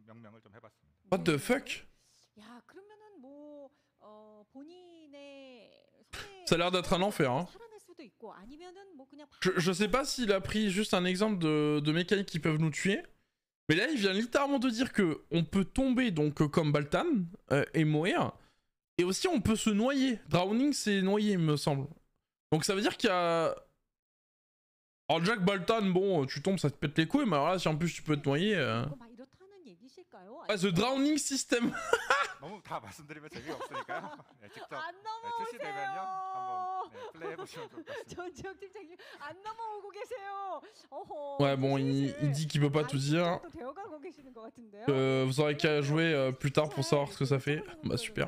명명을 좀 해봤습니다. What the fuck? 야, 그러면은 뭐 본인의 Ça a l'air d'être un enfer, hein. 살아날 수도 있고 아니면은 뭐 그냥 Je sais pas s'il a pris juste un exemple de mécaniques qui peuvent nous tuer. Mais là, il vient littéralement de dire que on peut tomber donc comme Baltan et mourir. Et aussi, on peut se noyer. Drowning, c'est noyer, il me semble. Donc ça veut dire qu'il y a... Alors Jack Baltan, bon, tu tombes, ça te pète les couilles. Mais alors là, si en plus tu peux te noyer... 막 이렇다는 얘기실까요? Ah, the drowning system. 너무 다 말씀드리면 재미없으니까요. 네, 직접 안 출시되면요 한번 넘어오세요. 플레이해 보시면 좋을 것 같습니다. 전지혁 팀장님 안 넘어오고 계세요. 어허. Ouais, bon, il dit qu'il peut pas tout dire. 또 되어가고 계시는 것 같은데요. Vous aurez qu'à jouer plus tard pour savoir ce que ça fait. Bah super.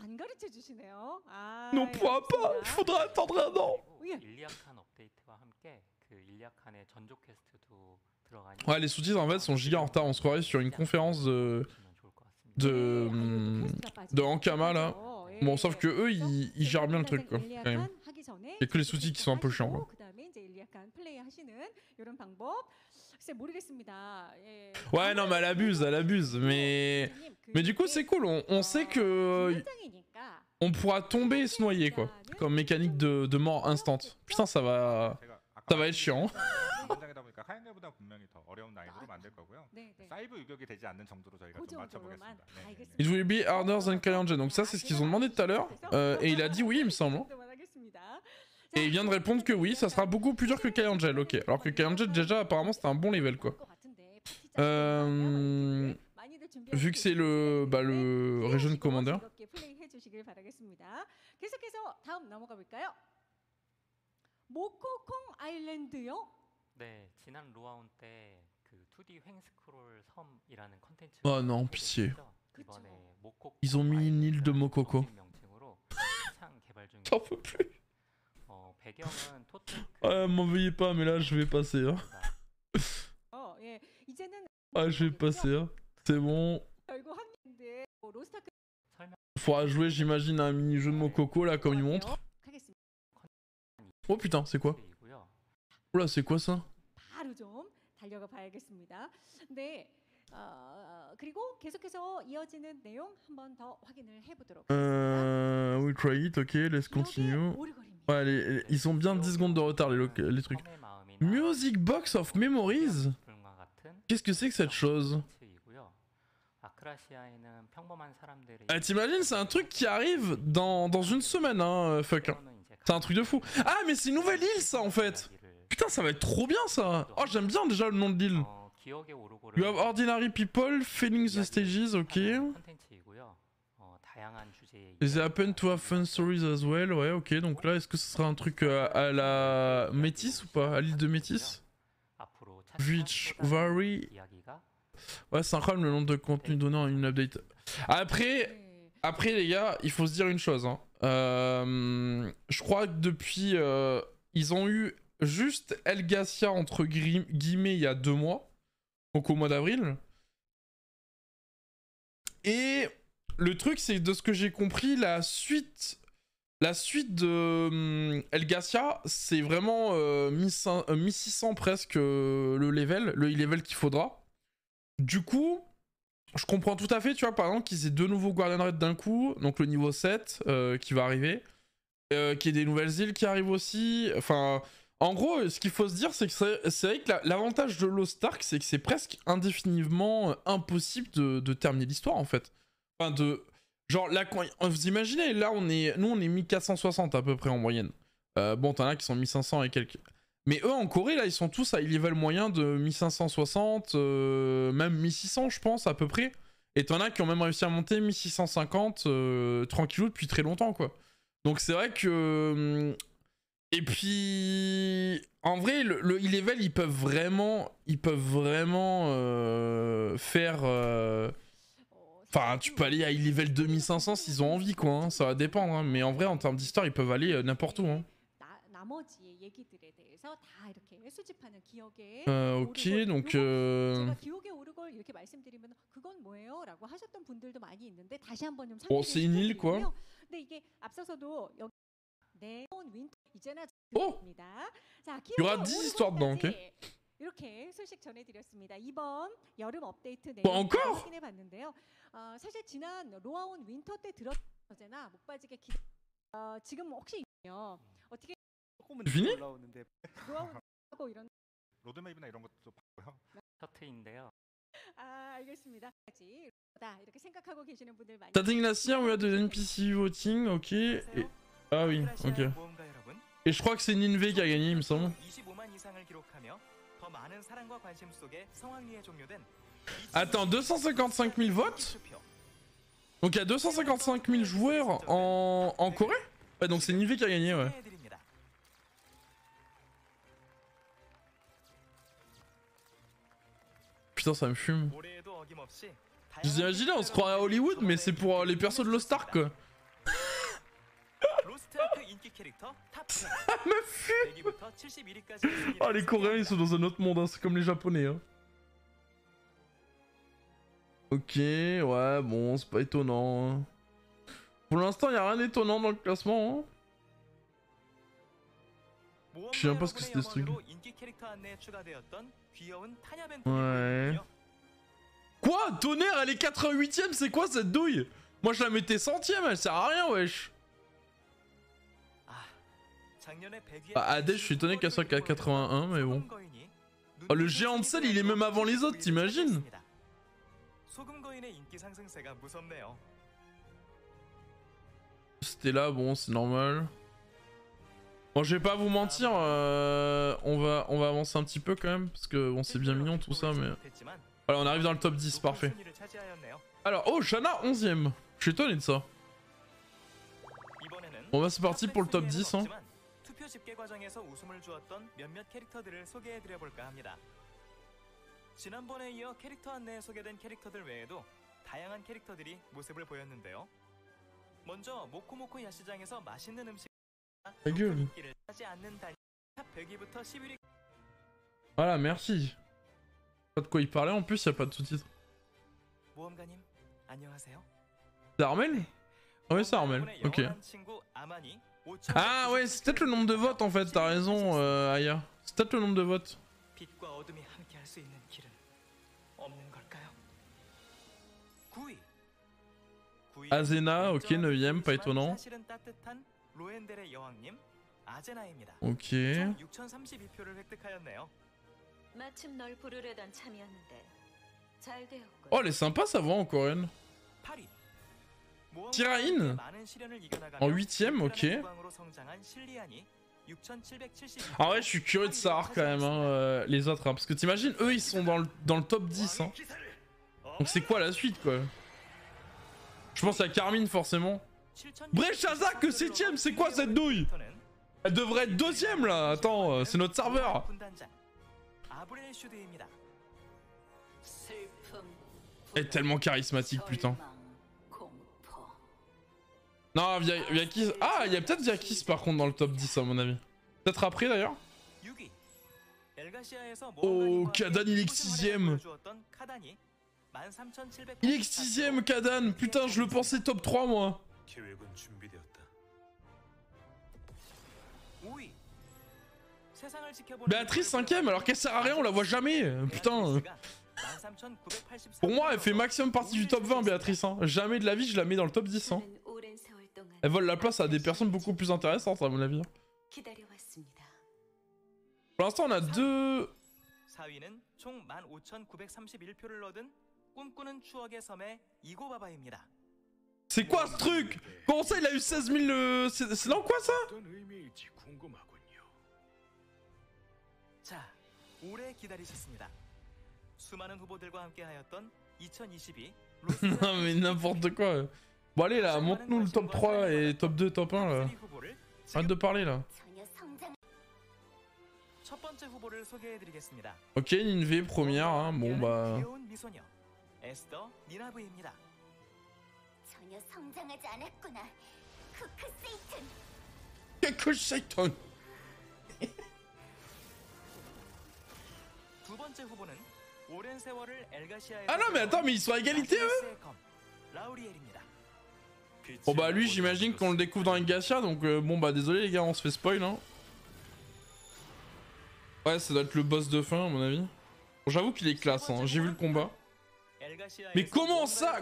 안 가르쳐 주시네요. 아, Non, on pourra pas. Il faudra attendre un an. 일리아칸 업데이트와 함께 그 일리아칸의 전조 퀘스트도 들어가니. Ouais, les sous-titres en fait sont giga en retard. On se croirait sur une conférence de Ankama là. Bon, sauf que eux ils gèrent bien le truc quoi. Quand même. Il y a que les sous-titres qui sont un peu chiants quoi. Ouais, non, mais elle abuse. Mais du coup, c'est cool. On sait que on pourra tomber et se noyer quoi. Comme mécanique de mort instant. Putain, ça va être chiant. 전장이다 보니까 하얀계보다 분명히 더 어려운 난이도로 만들 거고요. 사이브 유격이 되지 않는 정도로 저희가 좀 맞춰보겠습니다. 알겠습니다. It will be harder than Kyrian. Donc ça, c'est ce qu'ils ont demandé tout à l'heure. Et il a dit oui, il me semble. Et il vient de répondre que oui, ça sera beaucoup plus dur que Kyrian. Ok. Alors que Kyrian déjà, apparemment, c'était un bon level quoi. Vu que c'est le Region Commander. 계속해서 다음 넘어가 볼까요? 모코콩 아일랜드요? 네, 지난 로아운 때 그 2D 횡스크롤 섬이라는 컨텐츠. Oh non, pitié. 이번에 모코콩 Ils ont mis une île de Mokoko. 명칭으로 한창 개발 중입니다. J'en peux plus. 배경은 토테크. Ah, m'en veuillez pas, mais là, je vais passer. Hein. 예, 이제는 Ah, je vais passer. Hein. C'est bon. 결국 한데 로스타크 Faudra jouer, j'imagine, à un mini-jeu de Mokoko là, comme il montre. 하겠습니다. Oh putain, c'est quoi? Oula, c'est quoi ça? 바로 좀 달려가 봐야겠습니다. 네, 그리고 계속해서 이어지는 내용 한 번 더 확인을 해보도록 하겠습니다. We'll try it, ok, let's continue. Ouais, ils ont bien 10 secondes de retard, les trucs. Music Box of Memories? Qu'est-ce que c'est que cette chose? Ah, t'imagines, c'est un truc qui arrive dans une semaine, hein, fuck. C'est un truc de fou. Ah, mais c'est une nouvelle île, ça, en fait. Putain, ça va être trop bien, ça. Oh, j'aime bien déjà le nom de l'île. You have ordinary people filling the stages, ok. They happen to have fun stories as well, ouais, ok. Donc là, est-ce que ce sera un truc à la Métis ou pas? À l'île de Métis? Which vary. Ouais, c'est incroyable le nombre de contenus donné en une update. Après, les gars, il faut se dire une chose. Hein. Je crois que depuis... ils ont eu juste Elgacia, entre guillemets, il y a 2 mois. Donc au mois d'avril. Et le truc, c'est que de ce que j'ai compris, la suite de Elgacia, c'est vraiment 1600 presque le level qu'il faudra. Du coup, je comprends tout à fait, tu vois, par exemple, qu'ils aient 2 nouveaux Guardian Raid d'un coup, donc le niveau 7 qui va arriver, qu'il y ait des nouvelles îles qui arrivent aussi, enfin... En gros, ce qu'il faut se dire, c'est que c'est vrai que l'avantage de Lost Ark, c'est que c'est presque indéfiniment impossible de terminer l'histoire, en fait. Enfin, genre, là, vous imaginez, là, nous, on est 1460 à peu près en moyenne. Bon, t'en as qui sont 1500 et quelques... Mais eux, en Corée, là, ils sont tous à level moyen de 1560, même 1600, je pense, à peu près. Et t'en as qui ont même réussi à monter 1650 tranquillou depuis très longtemps, quoi. Donc c'est vrai que... Et puis... En vrai, le e-level, ils peuvent vraiment faire... Enfin, tu peux aller à e-level 2500 s'ils ont envie, quoi. Hein. Ça va dépendre. Hein. Mais en vrai, en termes d'histoire, ils peuvent aller n'importe où. Hein. 나머지 얘기들에 대해서 다 이렇게 수집하는 기억에 ok, 오르골. donc... 제가 기억에 오르골 이렇게 말씀드리면 그건 뭐예요? 라고 하셨던 분들도 많이 있는데 다시 한번 좀 Bon, 상기를 c'est une île, quoi. 시켜드리고요. 근데 이게 앞서서도 여기 네온 윈터 이제나 Oh, 입니다. 자, il y aura 10 histoires dedans, ok. 이렇게 소식 전해드렸습니다. 이번 여름 업데이트 Pas 내용 encore? 확인해봤는데요. 사실 지난 로아온 윈터 때 들었던 어제나 목 빠지게 지금 혹시 어떻게 조금은 Fini? 늦게 올라오는데 로아온하고 이런 로드맵이나 이런 것도 좀 봤고요. 셔트인데요. 알겠습니다. 이렇게 생각하고 계시는 분들 많이. Starting last year, we had the NPC voting, ok. Et... Ah oui, ok. Et je crois que c'est Ninve qui a gagné, il me semble. Attends, 255 000 votes? Donc il y a 255 000 joueurs en Corée? Ouais, donc c'est Ninve qui a gagné, ouais. Putain, ça me fume. Je vous imaginez, on se croirait à Hollywood, mais c'est pour les persos de Lost Ark, quoi. Ça me fume. Oh, les Coréens, ils sont dans un autre monde, hein. C'est comme les Japonais. Hein. Ok, ouais, bon, c'est pas étonnant. Hein. Pour l'instant, il n'y a rien d'étonnant dans le classement. Hein. Je sais même pas ce que c'était ce truc. Ouais. Quoi? Tonnerre, elle est 88ème, c'est quoi cette douille? Moi je la mettais centième, elle sert à rien, wesh. Bah, Hades, je suis étonné qu'elle soit qu'à 81, mais bon. Oh, le géant de sel, il est même avant les autres, t'imagines? C'était là, bon, c'est normal. Bon, je vais pas vous mentir, on va avancer un petit peu quand même, parce que bon, c'est bien mignon tout ça, mais... Voilà, on arrive dans le top 10, parfait. Alors, oh, Shanna, 11ème. Je suis étonné de ça. Bon, bah c'est parti pour le top 10, hein. 지난번에 이어 캐릭터 안내에 소개된 캐릭터들 외에도 다양한 캐릭터들이 모습을 보였는데요. 먼저 모코모코 야시장에서 맛있는 음식 Ta gueule. Voilà, merci. Pas de quoi y parler en plus, y a pas de sous-titres. C'est Armel? Ouais, c'est Armel, ok. Ah ouais, c'est peut-être le nombre de votes en fait, t'as raison, Aya. C'est peut-être le nombre de votes. Azena, ok, 9ème, pas étonnant. Ok. Oh, elle est sympa sa voix en coréenne. Tirain en 8ème, ok. Ah ouais, je suis curieux de savoir quand même hein, les autres, hein, parce que t'imagines, eux ils sont dans le top 10. Hein. Donc c'est quoi la suite quoi? Je pense à Carmine forcément. Brechaza que 7ème, c'est quoi cette douille? Elle devrait être 2ème là, attends, c'est notre serveur. Elle est tellement charismatique, putain. Non, Vyakis... Ah, il y a peut-être Vyakis par contre dans le top 10 à mon avis. Peut-être après d'ailleurs. Oh, Kadan il est 6ème. Il est 6ème Kadan, putain je le pensais top 3 moi. Béatrice 5ème alors qu'elle sert à rien, on la voit jamais, putain. Pour moi elle fait maximum partie du top 20 Béatrice, hein. Jamais de la vie je la mets dans le top 10 hein. Elle vole la place à des personnes beaucoup plus intéressantes à mon avis. Pour l'instant on a deux... C'est quoi ce truc? Comment ça il a eu 16 000... C'est dans quoi ça? 오래 기다리셨습니다. 수많은 후보들과 함께하였던 2022 Non mais n'importe quoi. Bon allez là, montre-nous le top 3 et top 2, top 1 là. Arrête de parler là. 첫 번째 후보를 소개해드리겠습니다. Ok, Nineveh première, hein. Bon bah... 귀여운 미소녀 에스더 니나브입니다. 전혀 성장하지 않았구나. 쿠크 세이튼. Que Satan. 두 번째 후보는 오랜 세월을 엘가시아에 Ah non mais attends, mais ils sont à égalité eux. 라우리엘입니다. Bon bah lui j'imagine qu'on le découvre dans Legacia, donc bon bah désolé les gars, on se fait spoil hein. Ouais, ça doit être le boss de fin à mon avis. Bon, j'avoue qu'il est classe, hein. J'ai vu le combat. Mais comment ça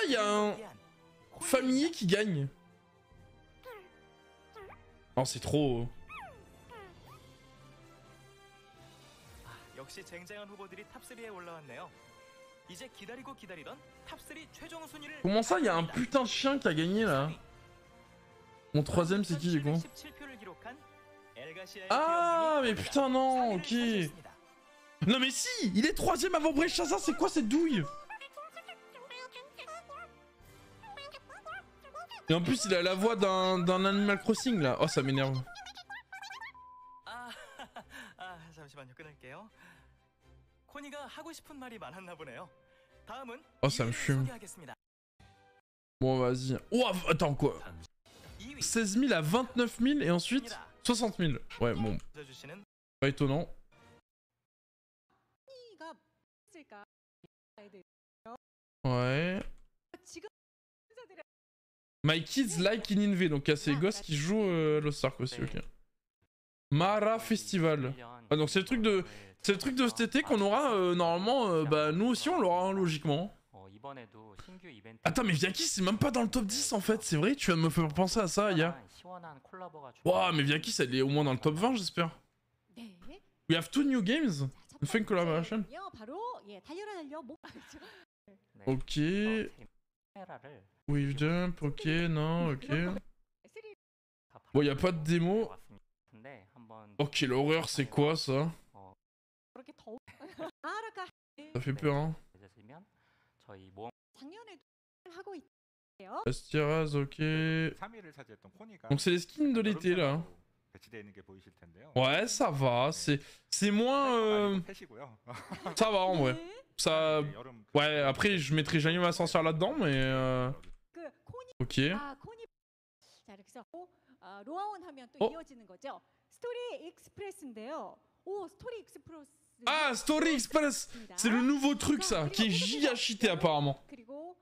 il y a un familier qui gagne? Non, c'est trop... 역시 쟁쟁한 후보들이 탑3에 올라왔네요. 이제 기다리고 기다리던 탑3 최종 순위를 Comment ça, il y a un putain de chien qui a gagné là? Mon troisième c'est qui du coup? 17표를 기록한 엘가시아의 Ah 귀염둥이 mais putain non, 사기를 ok. 차지했습니다. Non mais si, il est troisième avant Brecciasa, c'est quoi cette douille? Et en plus il a la voix d'un Animal Crossing là, oh ça m'énerve. 잠시만요, 끊을게요. 코니가 하고 싶은 말이 많았나 보네요. 다음은 Oh ça me fume. 소개하겠습니다. Bon vas-y. Oh attends quoi? 16 000 à 29 000 et ensuite 60 000. Ouais bon, 주시는 pas étonnant. 가 있을까? Ouais. 지금 순서들이 My kids like in Inve, donc il y a ces gosses qui jouent à Lost Ark aussi, ok. Mara Festival. Ah donc c'est le truc de... C'est le truc de cet été qu'on aura normalement, bah nous aussi on l'aura hein, logiquement. Attends mais Viaki c'est même pas dans le top 10 en fait, c'est vrai, tu viens de me faire penser à ça, Aya. Ouah mais Viaki elle est au moins dans le top 20 j'espère. 네. We have 2 new games. 자, 첫 Une fan collaboration. 번째는요, 바로 예, 달려라 달려 목. Ok. Wave jump, ok, non, ok. 쓰리 Bon y a pas de démo. Oh quelle horreur, c'est quoi ça? 그렇게 더워. 아라가 Ça fait peur hein. 작년에도 하고 있대요. Astiras, ok. 3위를 차지했던 코니가 Donc c'est les skins de l'été là. 배치되어 있는 게 보이실 텐데요. Ouais ça va, c'est moins... 패시고요. Ça va en vrai. 네. Ça... 여름 Ouais après je mettrai jamais ma sorcière là-dedans mais... 그 코니 Ok. 아 코니 자 이렇게 해서 로아원 하면 또 이어지는 거죠. 스토리 익스프레스인데요. 오 스토리 익스프레스. Ah Story Express. C'est le nouveau truc ça, qui est giga cheaté apparemment. 그리고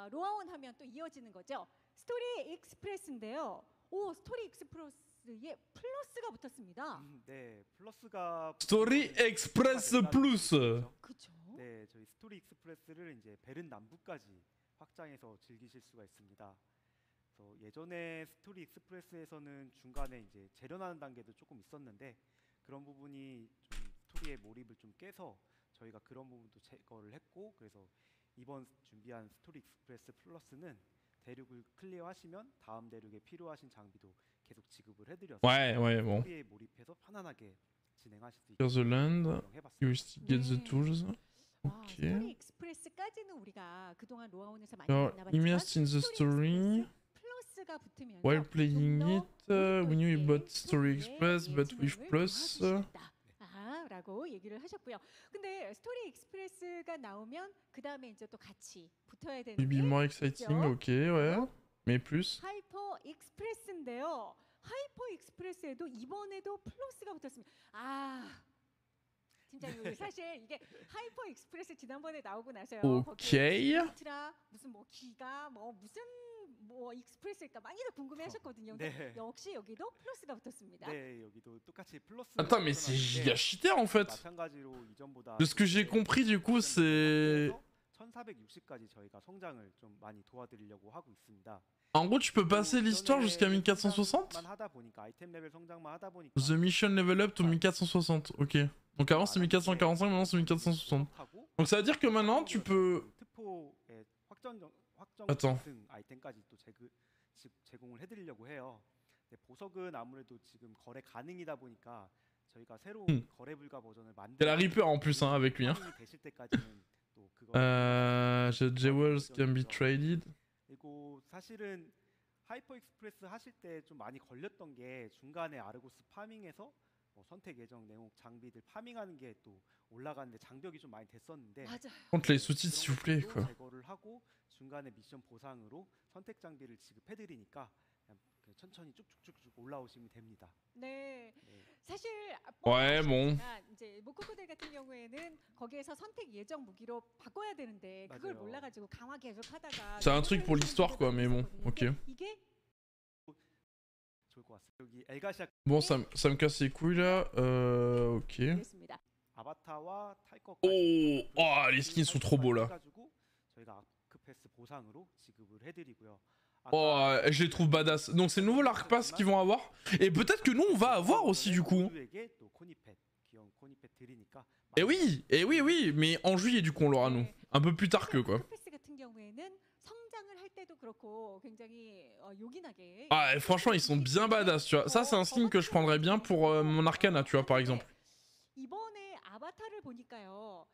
로아원 하면 또 이어지는 거죠. 스토리 익스프레스인데요. 오 스토리 익스프레스에 플러스가 붙었습니다. 네, 플러스가 Story Express Plus. 그렇죠. 네, 저희 스토리 익스프레스를 이제 베른 남부까지 확장해서 즐기실 수가 있습니다. 그래서 예전에 스토리 익스프레스에서는 중간에 이제 재련하는 단계도 조금 있었는데 그런 부분이 좀 스토리의 몰입을 좀 깨서 저희가 그런 부분도 제거를 했고 그래서 이번 준비한 스토리 익스프레스 플러스는 대륙을 클리어하시면 다음 대륙에 필요하신 장비도 계속 지급을 해드려서 Ouais, ouais, bon. 스토리에 몰입해서 편안하게 진행하실 수 Here's the land. 운영해봤습니다. You still get the 네. tools. 와, Ok. 스토리 익스프레스까지는 우리가 그동안 로아원에서 많이 You're 만나봤지만 immersed in the story. 플러스가 붙으면서 While playing 좀더 it, we knew you bought Story 스토리의 Express, but with 진행을 Plus. 도와줄 수 있다. 라고 얘기를 하셨고요. 근데 스토리 익스프레스가 나오면 그 다음에 이제 또 같이 붙어야 되는 Will be 게 more exciting, ok, ouais. Mais plus. 하이퍼 익스프레스인데요. 하이퍼 익스프레스에도 이번에도 플러스가 붙었습니다. 진짜 사실 이게 하이퍼 익스프레스 지난번에 나오고 나서요. 오케이. 트라 무슨 뭐 기가 뭐 무슨 뭐 익스프레스일까 많이들 궁금해하셨거든요. 근데 네. 역시 여기도 플러스가 붙었습니다. 네, 여기도 똑같이 플러스. Attends, mais c'est giga cheaté en fait. 마찬가지로 이전보다 De ce que j'ai compris du coup, c'est... 1460까지 저희가 성장을 좀 많이 도와드리려고 하고 있습니다. En gros, tu peux passer l'histoire jusqu'à 1460? 하다 보니까 아이템 레벨 성장만 하다 보니까 The mission level up to 1460, ok. Donc avant c'était 1445, maintenant c'est 1460. Donc ça veut dire que maintenant tu peux... 특포의 확정 Attends. 등 아이템까지 또 제공을 해드리려고 해요. 네, 보석은 아무래도 지금 거래 가능이다 보니까 저희가 새로운 거래 불가 버전을 C'est la Reaper en plus hein, avec lui. Hein. 되실 때까지는 또 그거 The jewels can be traded. 그리고 사실은 하이퍼 익스프레스 하실 때 좀 많이 걸렸던 게 중간에 아르고스 파밍에서 선택 예정 내용 장비들 파밍하는 게 또 올라가는데 장벽이 좀 많이 됐었는데 맞아요. Contre les sous-titres, s'il vous plaît, quoi. 제거를 하고 중간에 미션 보상으로 선택 장비를 지급해 드리니까 천천히 쭉쭉쭉쭉 올라오시면 됩니다. 네. 네. 사실 Ouais, bon. 이제 모코코들 같은 경우에는 거기에서 선택 예정 무기로 바꿔야 되는데 그걸 맞아요. 몰라가지고 강화 계속 하다가 C'est un truc pour l'histoire, quoi, mais bon, ok. 이게 좋을 것 같습니다. 여기 엘가시아 Bon, ça me casse les couilles là. Ok. 됐습니다. 아바타와 탈 것까지 Oh, oh, les skins sont trop beaux là. 해가지고 저희가 아크패스 보상으로 지급을 해드리고요. Oh, je les trouve badass. Donc c'est le nouveau Lark Pass qu'ils vont avoir. Et peut-être que nous on va avoir aussi du coup. Et oui, oui, mais en juillet du coup on l'aura nous. Un peu plus tard que quoi. 아크패스 같은 경우에는 성장을 할 때도 그렇고 굉장히 요긴하게. Ah, franchement ils sont bien badass, tu vois. Ça c'est un skin que je prendrais bien pour mon Arcana, tu vois, par exemple. 이번에 아바타를 보니까요.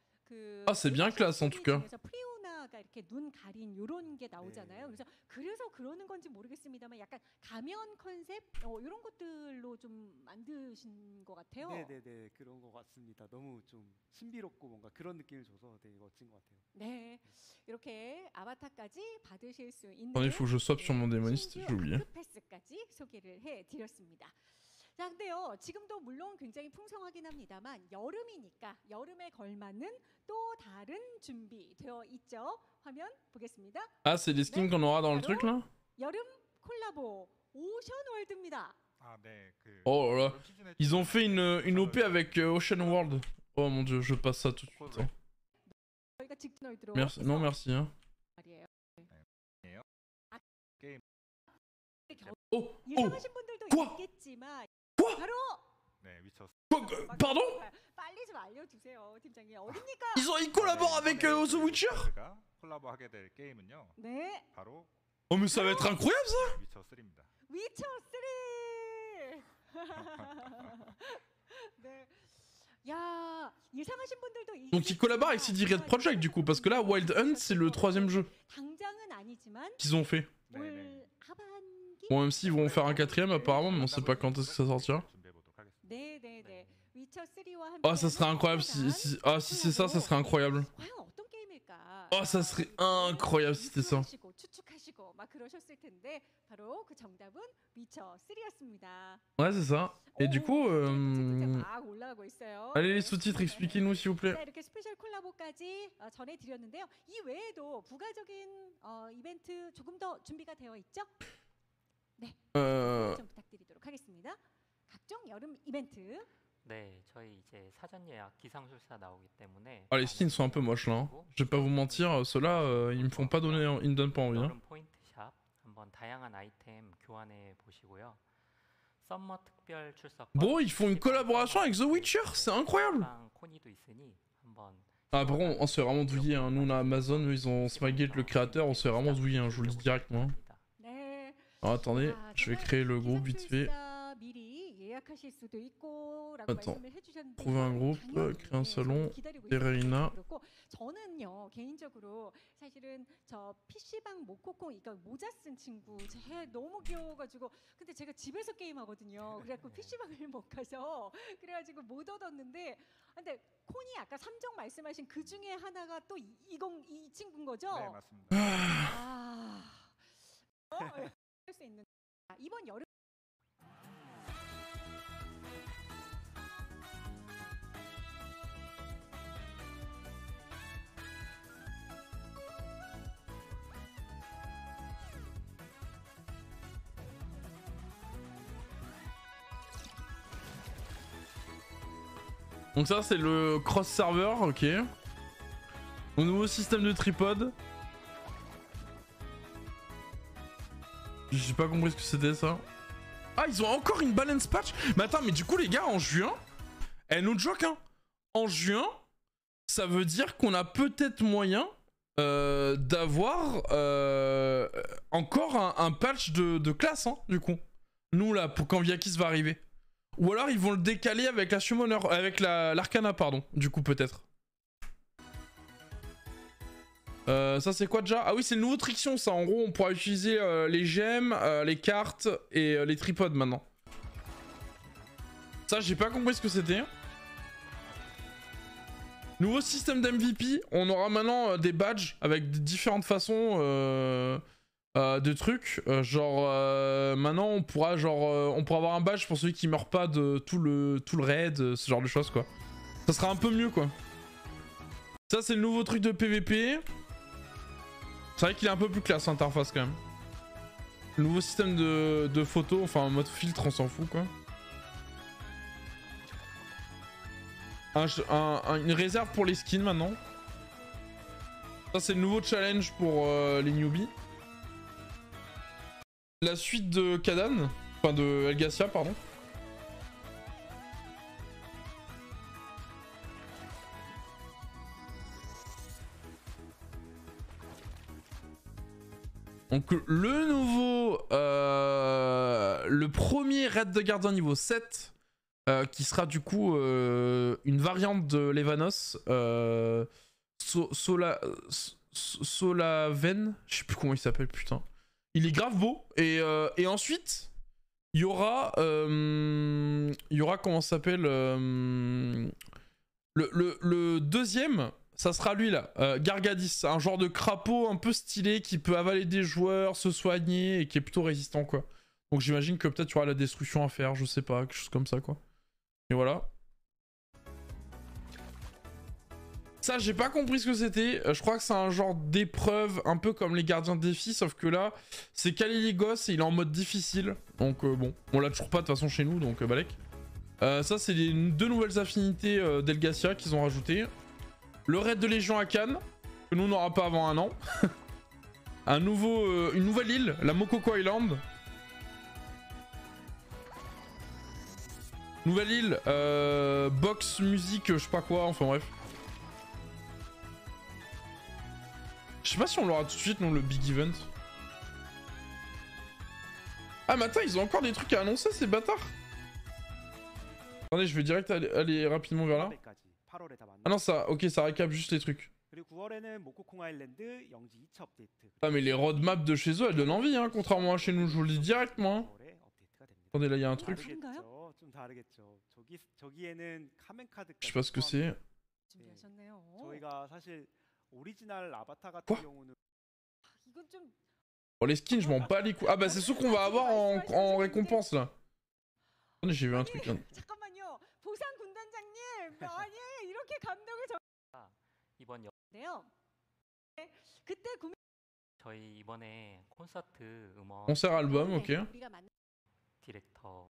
Ah, c'est bien classe en tout cas. 프리오나가 이렇게 눈 가린 요런 게 나오잖아요. 그래서 그러는 건지 모르겠습니다만 약간 가면 컨셉 이런 것들로 좀 만드신 것 같아요. 네네네 그런 것 같습니다. 너무 좀 신비롭고 뭔가 그런 느낌을 줘서 되게 멋진 것 같아요. 네, 이렇게 아바타까지 받으실 수 있는. Attendez, il faut que je swap sur mon démoniste, j'ai oublié. 패스까지 소개를 해드렸습니다. 자, 근데요, 지금도 물론 굉장히 풍성하긴 합니다만 여름이니까 여름에 걸맞는 또 다른 준비되어 있죠. 화면 보겠습니다. Ah, c'est les skins qu'on aura dans le truc là? 여름 콜라보 오션 월드입니다. 아, 네. Oh là là. Ils ont fait une OP avec Ocean World. Oh mon dieu, je passe ça tout de suite. Hein. 저희가 직전에 Merci, non merci. Hein. Oh, 예상하신 분들도 Quoi? 있겠지만 Quoi? 바로 네, 위쳐. Pardon? 빨리 좀 알려주세요, 팀장님. 어딥니까? Ils collaborent avec The Witcher? 제가 콜라보하게 될 게임은요. 네, 바로 Oh mais ça va être incroyable ça! 위쳐 3입니다. 위쳐 3. 네. 야, 예상하신 분들도 Donc ils collaborent avec CD Red Project du coup, parce que là Wild Hunt c'est le 3ème jeu 당장은 아니지만 qu'ils ont fait. 올 하반기. Bon, même s'ils vont faire un 4ème apparemment, mais on sait pas quand est-ce que ça sortira. 네, 네, 네. 위쳐 3와 함께. Oh, ça serait incroyable si c'est ça, ça serait incroyable. 과연 어떤 게임일까? Oh, ça serait incroyable si c'était ça. 추측하시고 막 그러셨을 텐데 바로 그 정답은 위쳐 3였습니다. Ouais, c'est ça. Et du coup, 막 올라가고 있어요. allez les sous-titres, expliquez-nous s'il vous plaît. 자, 이렇게 스페셜 콜라보까지 전해드렸는데요. 이 외에도 부가적인 이벤트 조금 더 준비가 되어 있죠? 네, 좀 부탁드리도록 하겠습니다. 각종 여름 이벤트. 네, 저희 이제 사전 예약 기상술사 나오기 때문에. Ah, les skins sont un peu moches là. Hein. Je vais pas vous mentir, ceux-là, ils me font pas donner, ils me donnent pas envie. Hein. 여름 포인트샵 한번 다양한 아이템 교환해 보시고요. 썸머 특별 출석. Bon, ils font une collaboration avec The Witcher, c'est incroyable. 코니도 있으니 한번. Ah, par contre, on se fait vraiment douiller. Hein. Nous, on a Amazon, eux, ils ont Smygate, le créateur, on se fait vraiment douiller. Hein. Je vous le dis directement. 네. Alors, attendez, je vais créer le groupe vite fait. 미리 예약하실 수도 있고라고 Attends, 말씀을 해주셨는데 trouver un groupe, créer un salon, Terreina. 저는요 개인적으로 사실은 저 PC방 모코콩 이거 모자 쓴 친구 쟤 너무 귀여워가지고 근데 제가 집에서 게임하거든요. 그래갖고 PC방을 못 가서 그래가지고 못 얻었는데 근데 콘이 아까 3종 말씀하신 그 중에 하나가 또 이 친구인 거죠? 네, 맞습니다. 할 수 있는 이번 여름. Donc ça c'est le cross server, ok. Au nouveau système de tripod. J'ai pas compris ce que c'était ça. Ah, ils ont encore une balance patch. Mais attends, mais du coup les gars, en juin, no joke hein, en juin, ça veut dire qu'on a peut-être moyen d'avoir encore un patch de classe, hein, du coup. Nous là, pour quand Vyakis va arriver. Ou alors ils vont le décaler avec la Summoner, avec l'Arcana, pardon, du coup peut-être. Ça c'est quoi déjà? Ah oui, c'est le nouveau Trixion ça. En gros, on pourra utiliser les gemmes, les cartes et les tripodes maintenant. Ça, j'ai pas compris ce que c'était. Nouveau système d'MVP. On aura maintenant des badges avec différentes façons de trucs. Maintenant, on pourra avoir un badge pour celui qui meurt pas de tout le raid, ce genre de choses quoi. Ça sera un peu mieux quoi. Ça, c'est le nouveau truc de PVP. C'est vrai qu'il est un peu plus classe l'interface quand même. Le nouveau système de photos, enfin en mode filtre, on s'en fout quoi. Une réserve pour les skins maintenant. Ça c'est le nouveau challenge pour les newbies. La suite de Kadan, enfin de Elgacia pardon. Donc le nouveau, le premier raid de gardien niveau 7, qui sera du coup une variante de l'Evanos, Solaven, je sais plus comment il s'appelle putain. Il est grave beau et ensuite il y aura comment ça s'appelle le deuxième. Ça sera lui là, Gargadis, un genre de crapaud un peu stylé qui peut avaler des joueurs, se soigner et qui est plutôt résistant quoi. Donc j'imagine que peut-être il y aura la destruction à faire, je sais pas, quelque chose comme ça quoi. Et voilà. Ça j'ai pas compris ce que c'était, je crois que c'est un genre d'épreuve un peu comme les gardiens de défi, sauf que là c'est Kaliligos et il est en mode difficile. Donc bon, on l'a toujours pas de toute façon chez nous donc balèque. Ça c'est les deux nouvelles affinités d'Elgacia qu'ils ont rajoutées. Le raid de Légion à Cannes, que nous n'aura pas avant un an. Une nouvelle île, la Mokoko Island. Nouvelle île, box, musique, je sais pas quoi, enfin bref. Je sais pas si on l'aura tout de suite, non, le Big Event. Ah mais attends, ils ont encore des trucs à annoncer, ces bâtards. Attendez, je vais direct aller rapidement vers là. Ah non, ça, ok, ça récap juste les trucs. Ah mais les roadmaps de chez eux, elles donnent envie, hein, contrairement à chez nous, je vous le dis direct, moi. Attendez, là, il y a un truc. Je sais pas ce que c'est. Quoi? Oh, les skins, je m'en bats les couilles. Ah bah c'est ceux qu'on va avoir en récompense, là. Attendez, j'ai vu un truc. Hein. 이번 저희 이번에 콘서트 음원 Concert album, ok. 디렉터